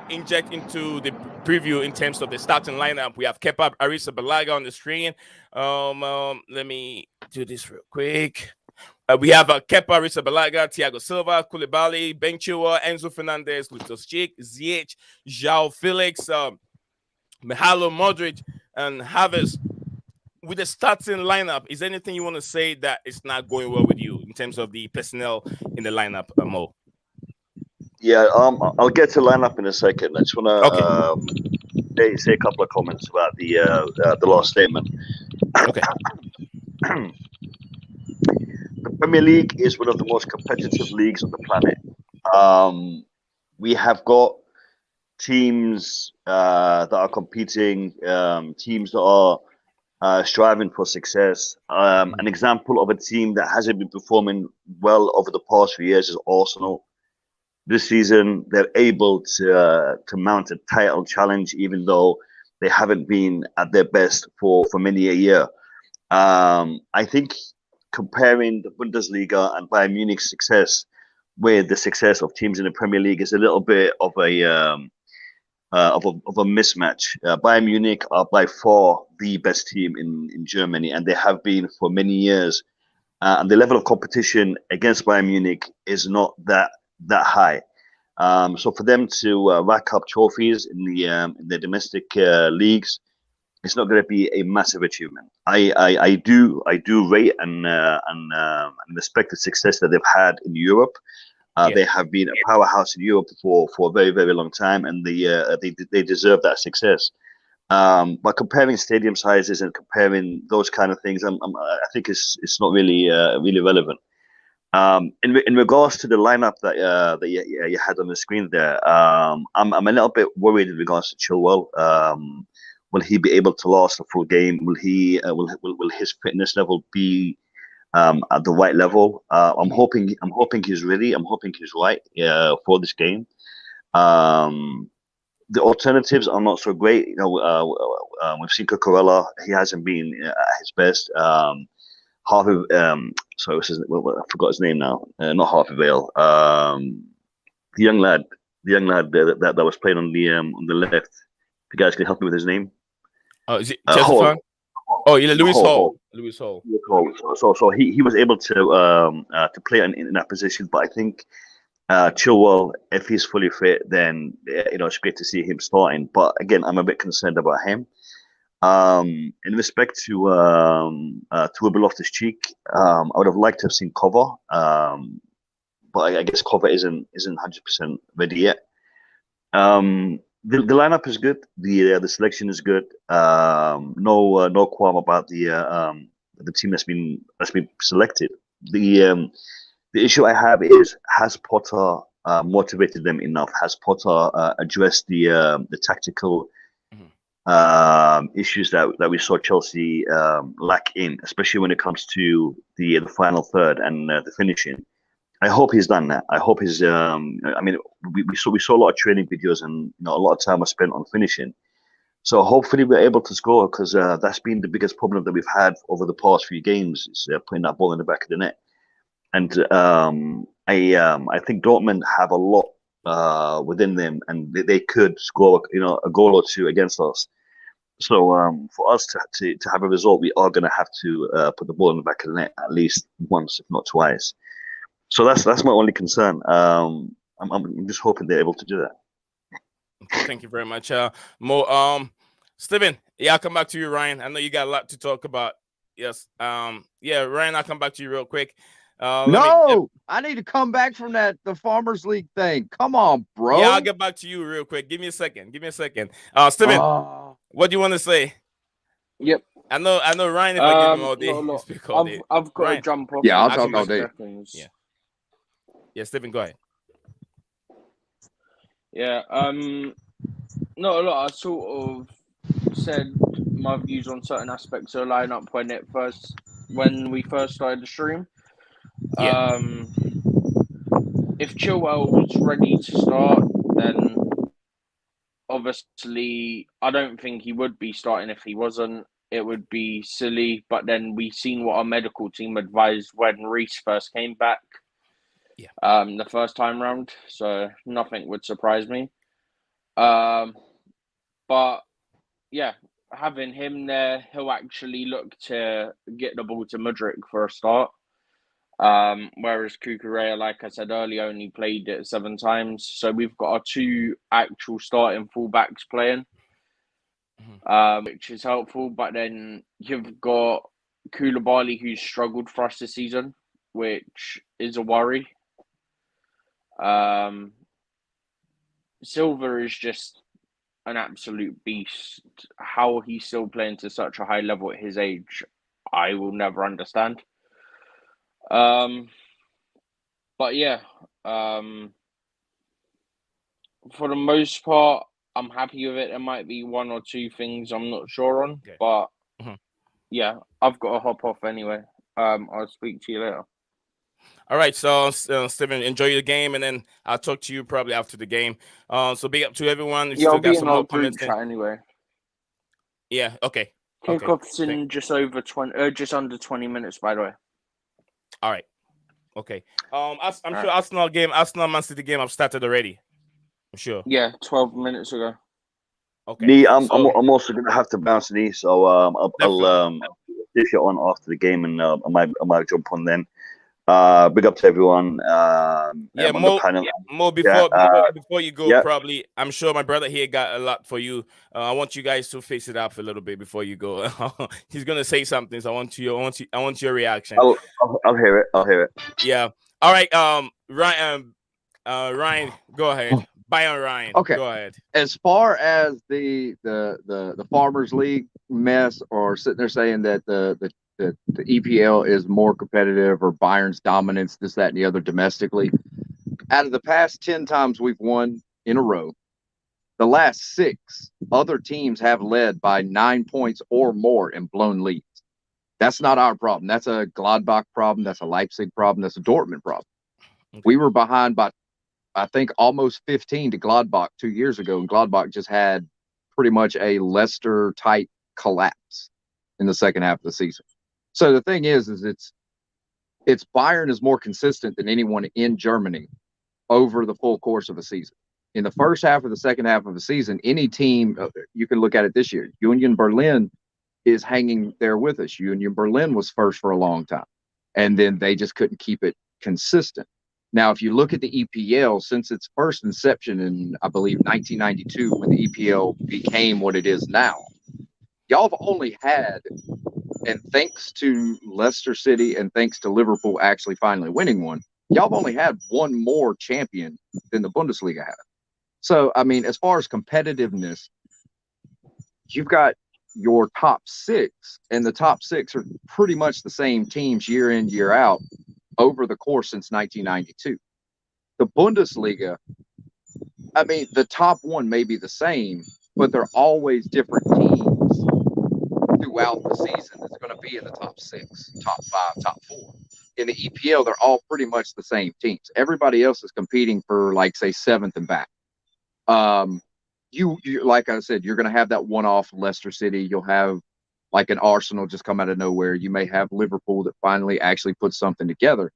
inject into the preview in terms of the starting lineup? We have Kepa Arrizabalaga on the screen. Let me do this real quick. We have Kepa Arrizabalaga, Thiago Silva, Koulibaly, Ben Chilwell, Enzo Fernandez, Loftus-Cheek, Ziyech, João Felix, Mihailo Modric, and Havertz. With the starting lineup, is there anything you want to say that is not going well with you in terms of the personnel in the lineup, Mo? Yeah, I'll get to lineup in a second. I just want to Okay. say a couple of comments about the last statement. Okay. The Premier League is one of the most competitive leagues on the planet. Um, we have got teams that are competing, teams that are striving for success. An example of a team that hasn't been performing well over the past few years is Arsenal. This season, they're able to mount a title challenge, even though they haven't been at their best for many a year. I think comparing the Bundesliga and Bayern Munich's success with the success of teams in the Premier League is a little bit of a mismatch. Bayern Munich are by far the best team in Germany, and they have been for many years. And the level of competition against Bayern Munich is not that high. So for them to rack up trophies in the domestic leagues, it's not going to be a massive achievement. I do rate and respect the success that they've had in Europe. They have been a powerhouse in Europe for a very, very long time, and they deserve that success. But comparing stadium sizes and comparing those kind of things, I think it's not really really relevant. In regards to the lineup that you had on the screen there, I'm a little bit worried in regards to Chilwell. Will he be able to last a full game? Will his fitness level be at the right level? I'm hoping he's ready. I'm hoping he's right for this game. The alternatives are not so great. You know, we've seen Cucurella. He hasn't been at his best. Harvey, sorry, I forgot his name now. Not Harvey Vale. The young lad that was playing on the left. If you guys can help me with his name. Oh, is it Chelsea fan? Oh, yeah, Lewis Hall. Lewis Hall. So he was able to play in that position, but I think Chilwell, if he's fully fit, then it's great to see him starting. But again, I'm a bit concerned about him. In respect to Loftus-Cheek, I would have liked to have seen Cover, but I guess Cover isn't 100% ready yet. The lineup is good. The selection is good. No qualm about the team that's been selected. The issue I have is, has Potter motivated them enough? Has Potter addressed the tactical issues that we saw Chelsea lack in, especially when it comes to the final third and the finishing? I hope he's done that. I hope he's. I mean, we saw a lot of training videos, and a lot of time was spent on finishing. So hopefully we're able to score, because that's been the biggest problem that we've had over the past few games, is putting that ball in the back of the net. And I think Dortmund have a lot within them, and they could score a goal or two against us. So for us to have a result, we are going to have to put the ball in the back of the net at least once, if not twice. So that's my only concern. I'm just hoping they're able to do that. Thank you very much, Mo. Steven, I'll come back to you, Ryan. I know you got a lot to talk about. Yes. Ryan, I'll come back to you real quick. I need to come back from the Farmers League thing. Come on, bro. Yeah, I'll get back to you real quick. Give me a second. Steven, what do you want to say? Yep. I know, Ryan, if I give him all day, speak all day. I've got Ryan. to jump off. Yeah, I'll talk all day. Yeah, Steven, go ahead. Yeah, not a lot. I sort of said my views on certain aspects of the lineup when we first started the stream. Yeah. If Chilwell was ready to start, then obviously I don't think he would be starting. If he wasn't, it would be silly. But then we seen what our medical team advised when Reece first came back. Yeah. The first time round, so nothing would surprise me. But yeah, having him there, he'll actually look to get the ball to Mudryk for a start. Whereas Cucurella, like I said earlier, only played it 7 times. So we've got our 2 actual starting fullbacks playing, which is helpful. But then you've got Koulibaly, who's struggled for us this season, which is a worry. Silva is just an absolute beast. How he's still playing to such a high level at his age, I will never understand. But yeah, for the most part, I'm happy with it. There might be one or two things I'm not sure on, Okay. but Mhm. yeah, I've got to hop off anyway. I'll speak to you later. All right, so Steven, enjoy the game, and then I'll talk to you probably after the game. So big up to everyone. We Yeah, I'll still be got in some our more group comments in. chat anyway. Yeah, okay. Kickoff's in just over 20, just under 20 minutes, by the way. All right. Okay. I'm sure Arsenal Man City game have started already. I'm sure. Yeah, 12 minutes ago. Okay. Nee, I'm So also gonna have to bounce, Nee. So I'll definitely. dish it on after the game, and I might jump on then. Big up to everyone. Yeah, On the panel. more Yeah, before you go, yeah. probably I'm sure my brother here got a lot for you. I want you guys to face it up a little bit before you go. He's gonna say something, so I want your reaction. I'll hear it. I'll hear it. Yeah. All right. Ryan, go ahead. Bayern Ryan, Okay. go ahead. As far as the Farmers League mess, or sitting there saying that the EPL is more competitive, or Bayern's dominance, this, that, and the other domestically, out of the past 10 times we've won in a row, the last 6 other teams have led by 9 points or more and blown leads. That's not our problem. That's a Gladbach problem. That's a Leipzig problem. That's a Dortmund problem. Okay. We were behind by, I think, almost 15 to Gladbach 2 years ago, and Gladbach just had pretty much a Leicester-type collapse in the second half of the season. So the thing is it's Bayern is more consistent than anyone in Germany over the full course of a season. In the first half or the second half of the season, any team, you can look at it this year, Union Berlin is hanging there with us. Union Berlin was first for a long time, and then they just couldn't keep it consistent. Now, if you look at the EPL, since its first inception in, I believe, 1992, when the EPL became what it is now, y'all have only had, and thanks to Leicester City and thanks to Liverpool actually finally winning one, y'all have only had one more champion than the Bundesliga had. So, I mean, as far as competitiveness, you've got your top 6, and the top 6 are pretty much the same teams year in, year out over the course since 1992. The Bundesliga, I mean, the top 1 may be the same, but they're always different teams throughout the season that's going to be in the top 6, top 5, top 4. In the EPL, they're all pretty much the same teams. Everybody else is competing for, like, say, 7th and back. You like I said, you're going to have that one-off Leicester City. You'll have like an Arsenal just come out of nowhere. You may have Liverpool that finally actually puts something together.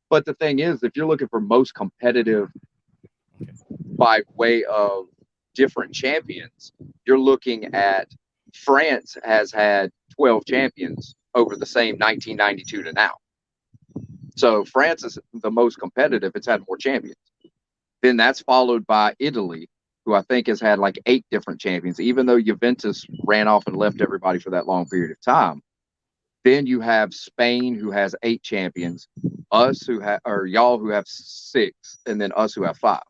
But the thing is, if you're looking for most competitive by way of different champions, you're looking at France has had 12 champions over the same 1992 to now. So France is the most competitive. It's had more champions. Then that's followed by Italy, who I think has had like 8 different champions, even though Juventus ran off and left everybody for that long period of time. Then you have Spain, who has 8 champions, us who have, or y'all who have 6, and then us who have 5.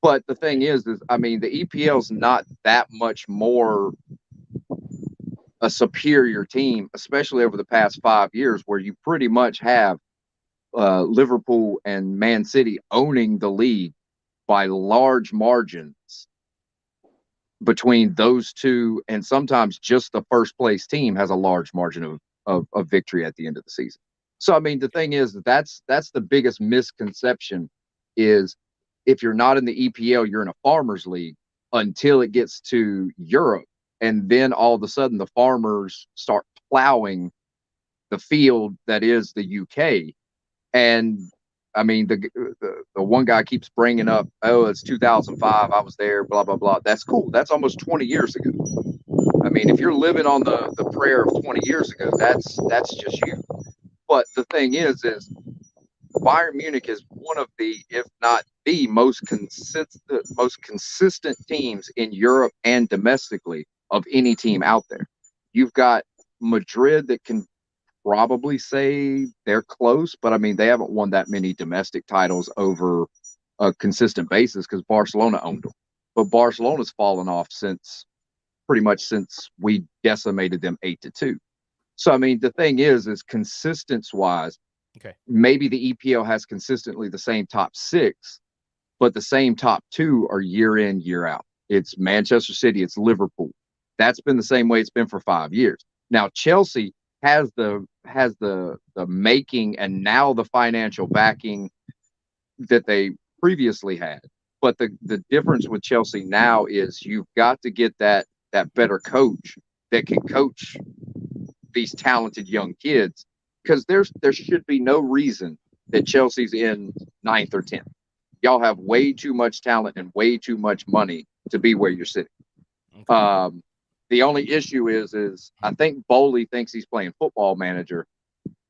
But the thing is I mean, the EPL is not that much more a superior team, especially over the past 5 years, where you pretty much have Liverpool and Man City owning the league by large margins between those two, and sometimes just the first place team has a large margin of victory at the end of the season. So I mean, the thing is that's the biggest misconception, is if you're not in the EPL, you're in a Farmers League until it gets to Europe, and then all of a sudden the farmers start plowing the field that is the UK. And I mean, the one guy keeps bringing up, oh, it's 2005, I was there, blah, blah, blah. That's cool. That's almost 20 years ago. I mean, if you're living on the prayer of 20 years ago, that's just you. But the thing is Bayern Munich is one of the, if not the most consistent teams in Europe and domestically of any team out there. You've got Madrid that can probably say they're close, but I mean, they haven't won that many domestic titles over a consistent basis because Barcelona owned them. but Barcelona's fallen off pretty much since we decimated them 8-2. So I mean, the thing is consistence wise, Okay. maybe the EPL has consistently the same top 6, but the same top 2 are year in, year out. It's Manchester City, it's Liverpool. That's been the same way it's been for 5 years. Now Chelsea has the making and now the financial backing that they previously had. But the difference with Chelsea now is you've got to get that better coach that can coach these talented young kids, because there should be no reason that Chelsea's in 9th or 10th. Y'all have way too much talent and way too much money to be where you're sitting. Okay. The only issue is I think Bowley thinks he's playing Football Manager,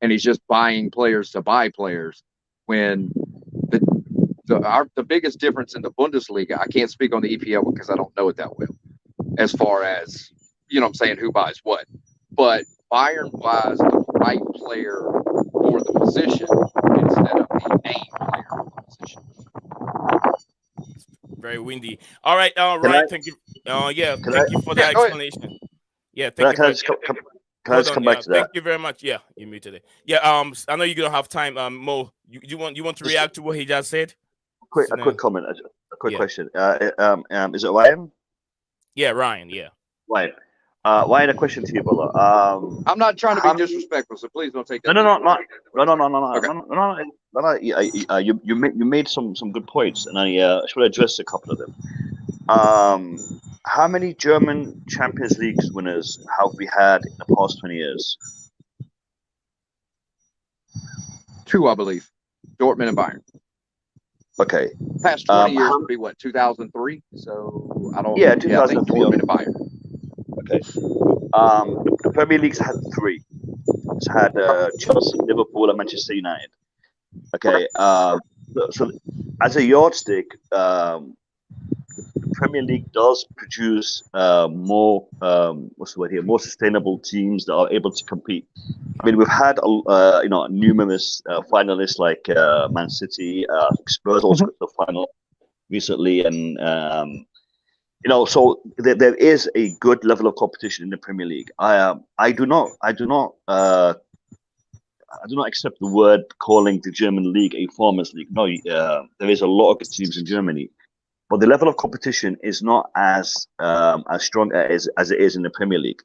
and he's just buying players to buy players. When the biggest difference in the Bundesliga, I can't speak on the EPL because I don't know it that well, as far as, you know what I'm saying, who buys what. But Bayern buys the right player for the position instead of the name player for the position. Very windy. All right, Ryan, thank you. Thank you for that explanation. Yeah, thank you. Can I just come back to that? Thank you very much. Yeah, you muted it. Yeah, I know you're gonna have time. Mo, you want to react to what he just said? A quick comment, a quick question. Is it Ryan? Yeah, Ryan. Yeah. Ryan. Ryan, a question to you, brother. I'm not trying to be disrespectful, so please don't take that. No. Okay. You made some good points, and I should address a couple of them. How many German Champions League winners have we had in the past 20 years? 2, I believe. Dortmund and Bayern. Okay. Past 20 years would be what, 2003? So I don't. Yeah, 2003. I think Dortmund and Bayern. Okay. The Premier League's had 3. It's had Chelsea, Liverpool, and Manchester United. Okay. So as a yardstick, the Premier League does produce more more sustainable teams that are able to compete. I mean, we've had numerous finalists like Man City, Spurs also got the final recently, and so there is a good level of competition in the Premier League. I do not accept the word calling the German league a farmers' league. No, there is a lot of good teams in Germany, but the level of competition is not as strong as it is in the Premier League.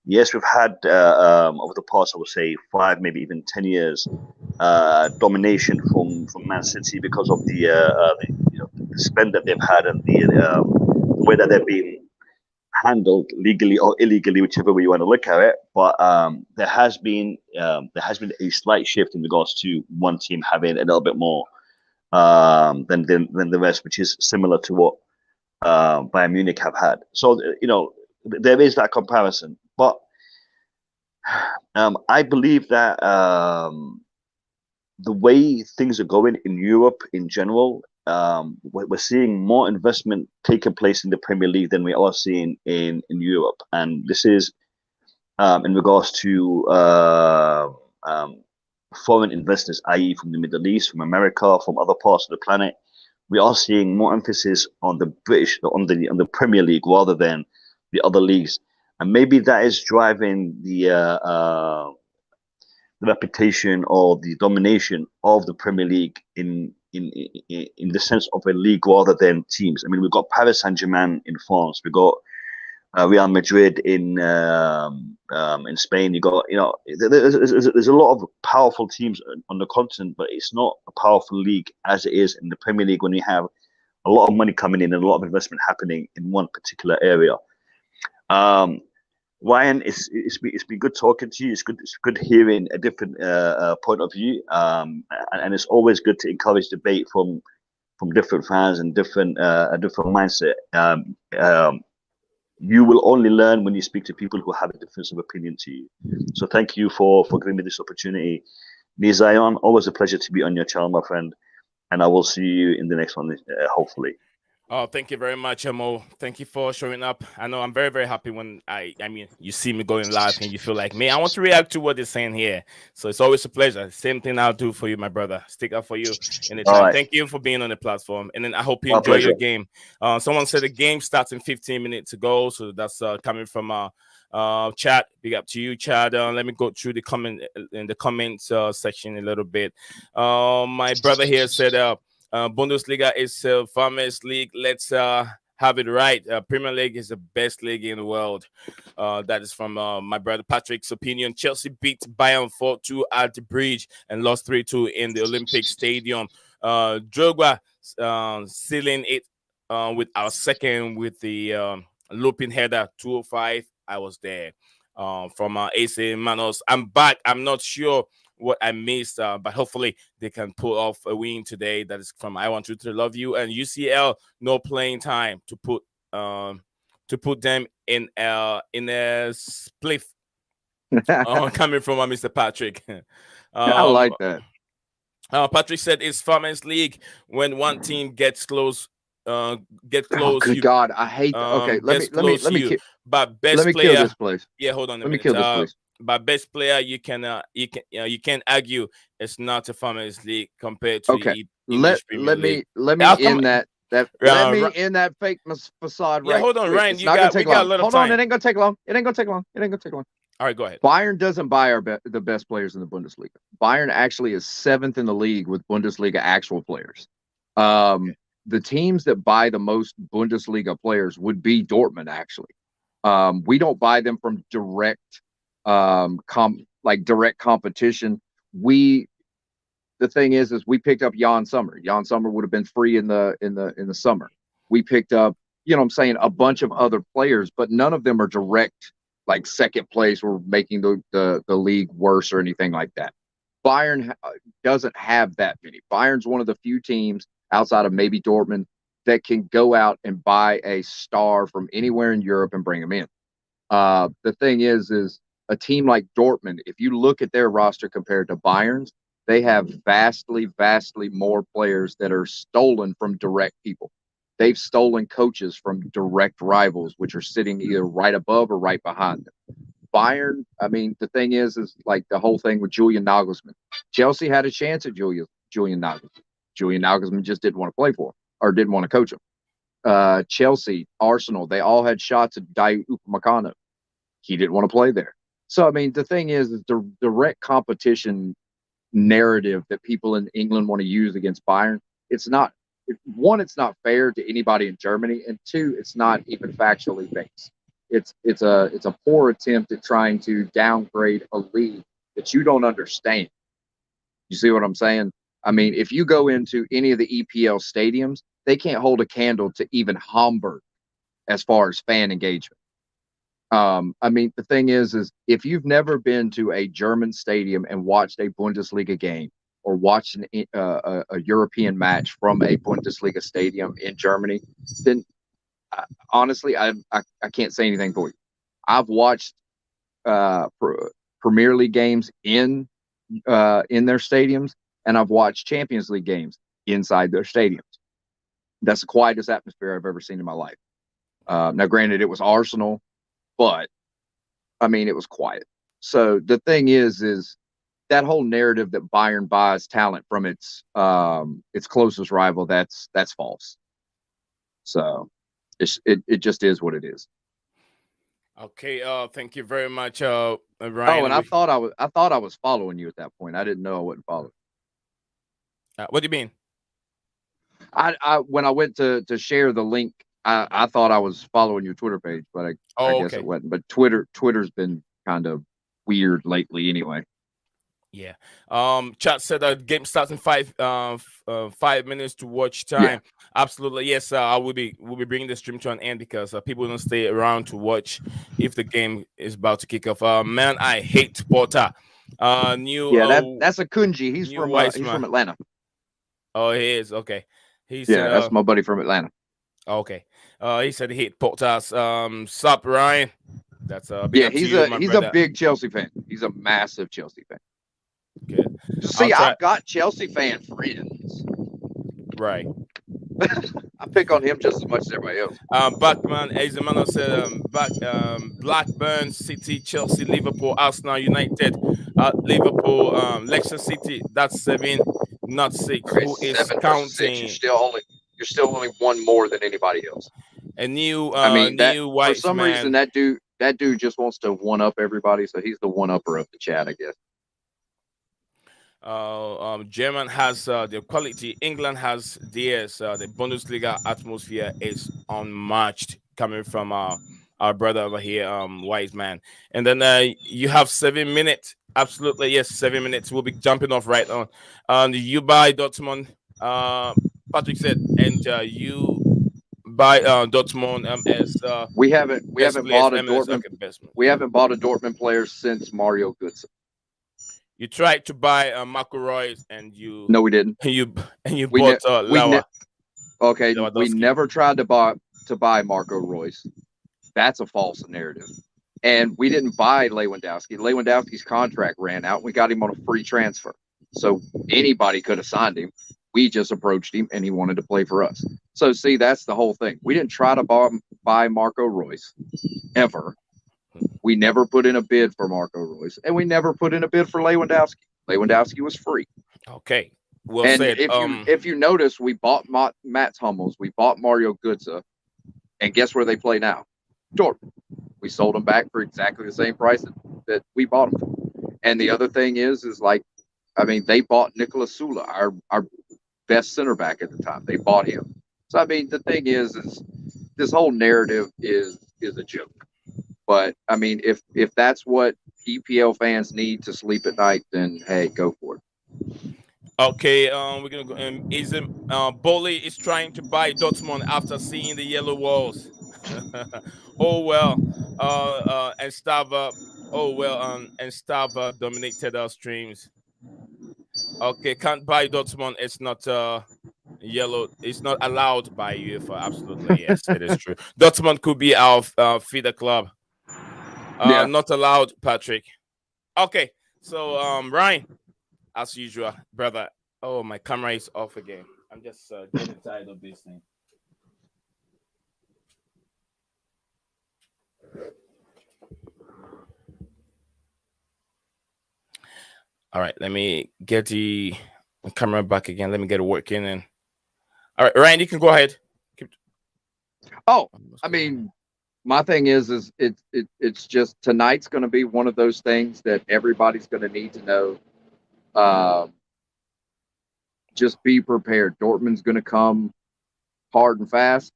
Yes, we've had over the past, I would say, 5, maybe even 10 years, domination from Man City because of the spend that they've had and the way that they've been handled, legally or illegally, whichever way you want to look at it. But there has been a slight shift in regards to one team having a little bit more than the rest, which is similar to what Bayern Munich have had. So there is that comparison. But I believe that the way things are going in Europe in general, we're seeing more investment taking place in the Premier League than we are seeing in Europe. And this is in regards to foreign investors, i.e. from the Middle East, from America, from other parts of the planet. We are seeing more emphasis on the on the Premier League rather than the other leagues. And maybe that is driving the reputation or the domination of the Premier League in the sense of a league rather than teams. I mean, we've got Paris Saint-Germain in France, we've got Real Madrid in Spain. You got there's a lot of powerful teams on the continent, but it's not a powerful league as it is in the Premier League when you have a lot of money coming in and a lot of investment happening in one particular area. Ryan, it's been good talking to you. It's good hearing a different point of view, and it's always good to encourage debate from different fans and different mindset. You will only learn when you speak to people who have a difference of opinion to you. So thank you for giving me this opportunity. Nizayon, always a pleasure to be on your channel, my friend, and I will see you in the next one, hopefully. Oh, thank you very much, Mo. Thank you for showing up. I know I'm very, very happy when I mean, you see me going live and you feel like me. I want to react to what they're saying here. So it's always a pleasure. Same thing I'll do for you, my brother. Stick up for you anytime. All right. Thank you for being on the platform. And then I hope you My enjoy your pleasure. game. Someone said the game starts in 15 minutes ago. So that's coming from Chad. Big up to you, Chad. Let me go through the comment in the comments section a little bit. My brother here said Bundesliga is farmers league. Let's have it right. Premier League is the best league in the world. That is from my brother Patrick's opinion. Chelsea beat Bayern 4-2 at the Bridge and lost 3-2 in the Olympic Stadium. Drogba sealing it with our second with the looping header 205. I was there. From AC Manos. I'm back. I'm not sure what I missed, but hopefully they can pull off a win today. That is from I Want You to Love You and UCL. No playing time to put them in a spliff. Coming from Mr. Patrick. I like that. Patrick said it's Farmers League when one team gets close. Get close. Oh, good God, I hate. Okay, let me But best let me player. kill this place. Yeah, hold on a Let me minute. kill this place. But best player, you can't argue it's not a Farmers League compared to Okay, the English Premier League. let me end that fake facade. Yeah, right hold on, quick. Ryan. It's not gonna take long. A lot of Hold time. on, it ain't gonna take long. It ain't gonna take long. All right, go ahead. Bayern doesn't buy the best players in the Bundesliga. Bayern actually is 7th in the league with Bundesliga actual players. The teams that buy the most Bundesliga players would be Dortmund, actually. We don't buy them from direct direct competition. The thing is we picked up Jan Sommer. Jan Sommer would have been free in the summer. We picked up, a bunch of other players, but none of them are direct, like second place. We're making the league worse or anything like that. Bayern doesn't have that many. Bayern's one of the few teams outside of maybe Dortmund that can go out and buy a star from anywhere in Europe and bring him in. The thing is a team like Dortmund, if you look at their roster compared to Bayern's, they have vastly, vastly more players that are stolen from direct people. They've stolen coaches from direct rivals, which are sitting either right above or right behind them. Bayern, I mean, the thing is like the whole thing with Julian Nagelsmann. Chelsea had a chance at Julian Nagelsmann. Julian Nagelsmann just didn't want to play for him or didn't want to coach him. Chelsea, Arsenal, they all had shots at Dayot Upamecano. He didn't want to play there. So, I mean, the thing is the direct competition narrative that people in England want to use against Bayern, it's not fair to anybody in Germany, and two, it's not even factually based. It's a poor attempt at trying to downgrade a league that you don't understand. You see what I'm saying? I mean, if you go into any of the EPL stadiums, they can't hold a candle to even Hamburg as far as fan engagement. I mean, the thing is if you've never been to a German stadium and watched a Bundesliga game or watched a European match from a Bundesliga stadium in Germany, then honestly, I can't say anything for you. I've watched Premier League games in their stadiums, and I've watched Champions League games inside their stadiums. That's the quietest atmosphere I've ever seen in my life. Now, granted, it was Arsenal, but I mean, it was quiet. So the thing is that whole narrative that Bayern buys talent from its closest rival, that's false. So it just is what it is. Okay. Thank you very much, Ryan. Oh, and I thought I was following you at that point. I didn't know I wasn't following. What do you mean? I when I went to share the link, I thought I was following your Twitter page, but I guess it wasn't. But Twitter's been kind of weird lately, anyway. Yeah. Chat said that game starts in 5 minutes to watch time. Yeah. Absolutely, yes. We'll be bringing the stream to an end because people don't stay around to watch if the game is about to kick off. Man, I hate Porter. That's a Kunji. He's from Atlanta. Oh, he is. Okay. That's my buddy from Atlanta. Okay. He said he hate Porter's. Sup, Ryan? That's he's a big Chelsea fan. He's a massive Chelsea fan. Okay. See, I've got Chelsea fan friends. Right. I pick on him just as much as everybody else. Batman, as the man said, Blackburn, City, Chelsea, Liverpool, Arsenal, United, Liverpool, Leicester City. That's 7, not 6. Okay, Who is 7 versus 6, counting? you're still only one more than anybody else. A new, I mean, that, new for white some man. reason that dude just wants to one up everybody, so he's the one upper of the chat, I guess. German has the quality. England has theirs. The Bundesliga atmosphere is unmatched, coming from our brother over here, wise man. And then you have 7 minutes. Absolutely, yes, 7 minutes. We'll be jumping off right on. You buy Dortmund. Patrick said, and you buy Dortmund as we haven't bought a Dortmund. Investment. We haven't bought a Dortmund player since Mario Götze. You tried to buy Marco Reus, and you No, we didn't. And you bought Lauer. Okay, we never tried to buy Marco Reus. That's a false narrative. And we didn't buy Lewandowski. Lewandowski's contract ran out. We got him on a free transfer. So anybody could have signed him. We just approached him, and he wanted to play for us. So, see, that's the whole thing. We didn't try to buy Marco Reus, ever. We never put in a bid for Marco Reus, and we never put in a bid for Lewandowski. Lewandowski was free. Okay. Well and said. If you notice, we bought Mats Hummels, we bought Mario Götze, and guess where they play now? Dortmund. We sold them back for exactly the same price that we bought them for. And the other thing is like, I mean, they bought Nicolas Sula, our best center back at the time. They bought him. So, I mean, the thing is this whole narrative is a joke. But, I mean, if that's what EPL fans need to sleep at night, then, hey, go for it. Okay, we're going to go. Boli is trying to buy Dortmund after seeing the yellow walls. Oh, well. And Stava. Oh, well. And Stava dominated our streams. Okay, can't buy Dortmund. It's not yellow. It's not allowed by UEFA. Absolutely, yes, it is true. Dortmund could be our feeder club. Yeah. Not allowed, Patrick. Okay, so Ryan, as usual, brother. Oh, my camera is off again. I'm just getting tired of this thing. All right, let me get the camera back again. Let me get it working. And all right, Ryan, you can go ahead. Oh, I mean, my thing is it's just tonight's going to be one of those things that everybody's going to need to know. Just be prepared. Dortmund's going to come hard and fast,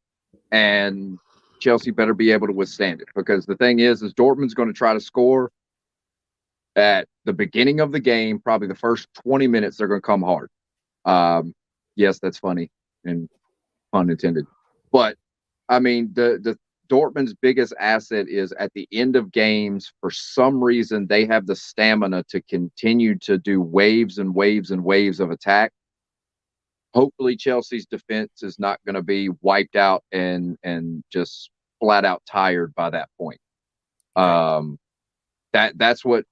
and Chelsea better be able to withstand it, because the thing is Dortmund's going to try to score at the beginning of the game. Probably the first 20 minutes, they're going to come hard. Yes, that's funny and pun intended. But, I mean, the Dortmund's biggest asset is at the end of games, for some reason, they have the stamina to continue to do waves and waves and waves of attack. Hopefully Chelsea's defense is not going to be wiped out and just flat out tired by that point. That's what's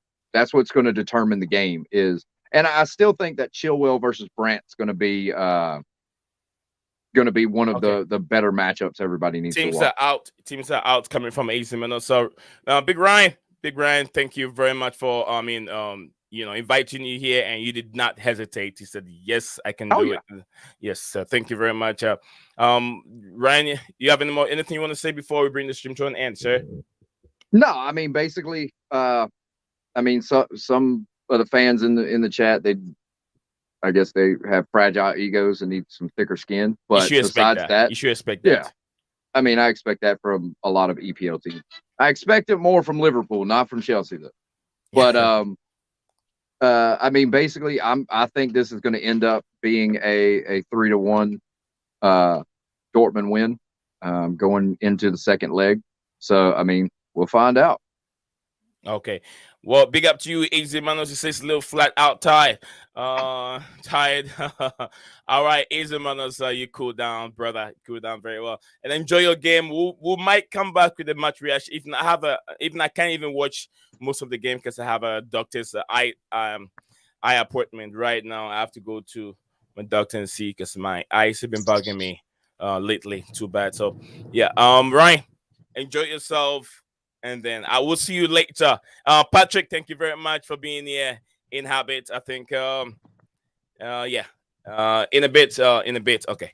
going to determine the game is, and I still think that Chilwell versus Brandt's going to be one of the better matchups everybody needs to watch. Teams are out coming from AC Milan. So Big Ryan, thank you very much for inviting you here, and you did not hesitate. He said, yes, I can do it. Yes, thank you very much. Ryan, you have anything you want to say before we bring the stream to an end, sir? No, I mean, basically, so some of the fans in the chat, I guess they have fragile egos and need some thicker skin. But besides that, you should expect that. Yeah, I mean, I expect that from a lot of EPL teams. I expect it more from Liverpool, not from Chelsea, though. But I mean, basically, I think this is going to end up being a 3-1 Dortmund win going into the second leg. So, I mean, we'll find out. Okay. Well, big up to you, AZ Manos. He says a little flat out tired. Tired. All right, AZ Manos, you cool down, brother. Cool down very well. And enjoy your game. We might come back with a match reaction. Even I can't even watch most of the game because I have a doctor's eye appointment right now. I have to go to my doctor and see because my eyes have been bugging me. lately. Too bad. So yeah, Ryan, enjoy yourself, and then I will see you later. Patrick, thank you very much for being here in habit. I think yeah. In a bit. Okay.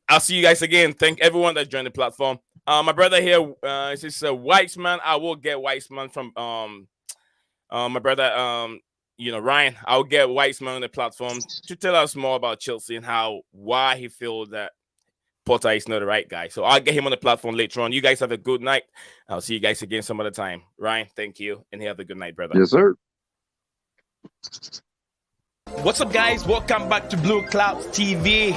I'll see you guys again. Thank everyone that joined the platform. My brother here, this is Weissman. I will get Weissman from my brother, Ryan. I'll get Weissman on the platform to tell us more about Chelsea and why he feels that Potter is not the right guy. So I'll get him on the platform later on. You guys have a good night. I'll see you guys again some other time. Ryan, thank you, and have a good night, brother. Yes, sir. What's up, guys? Welcome back to Blue Clouds TV.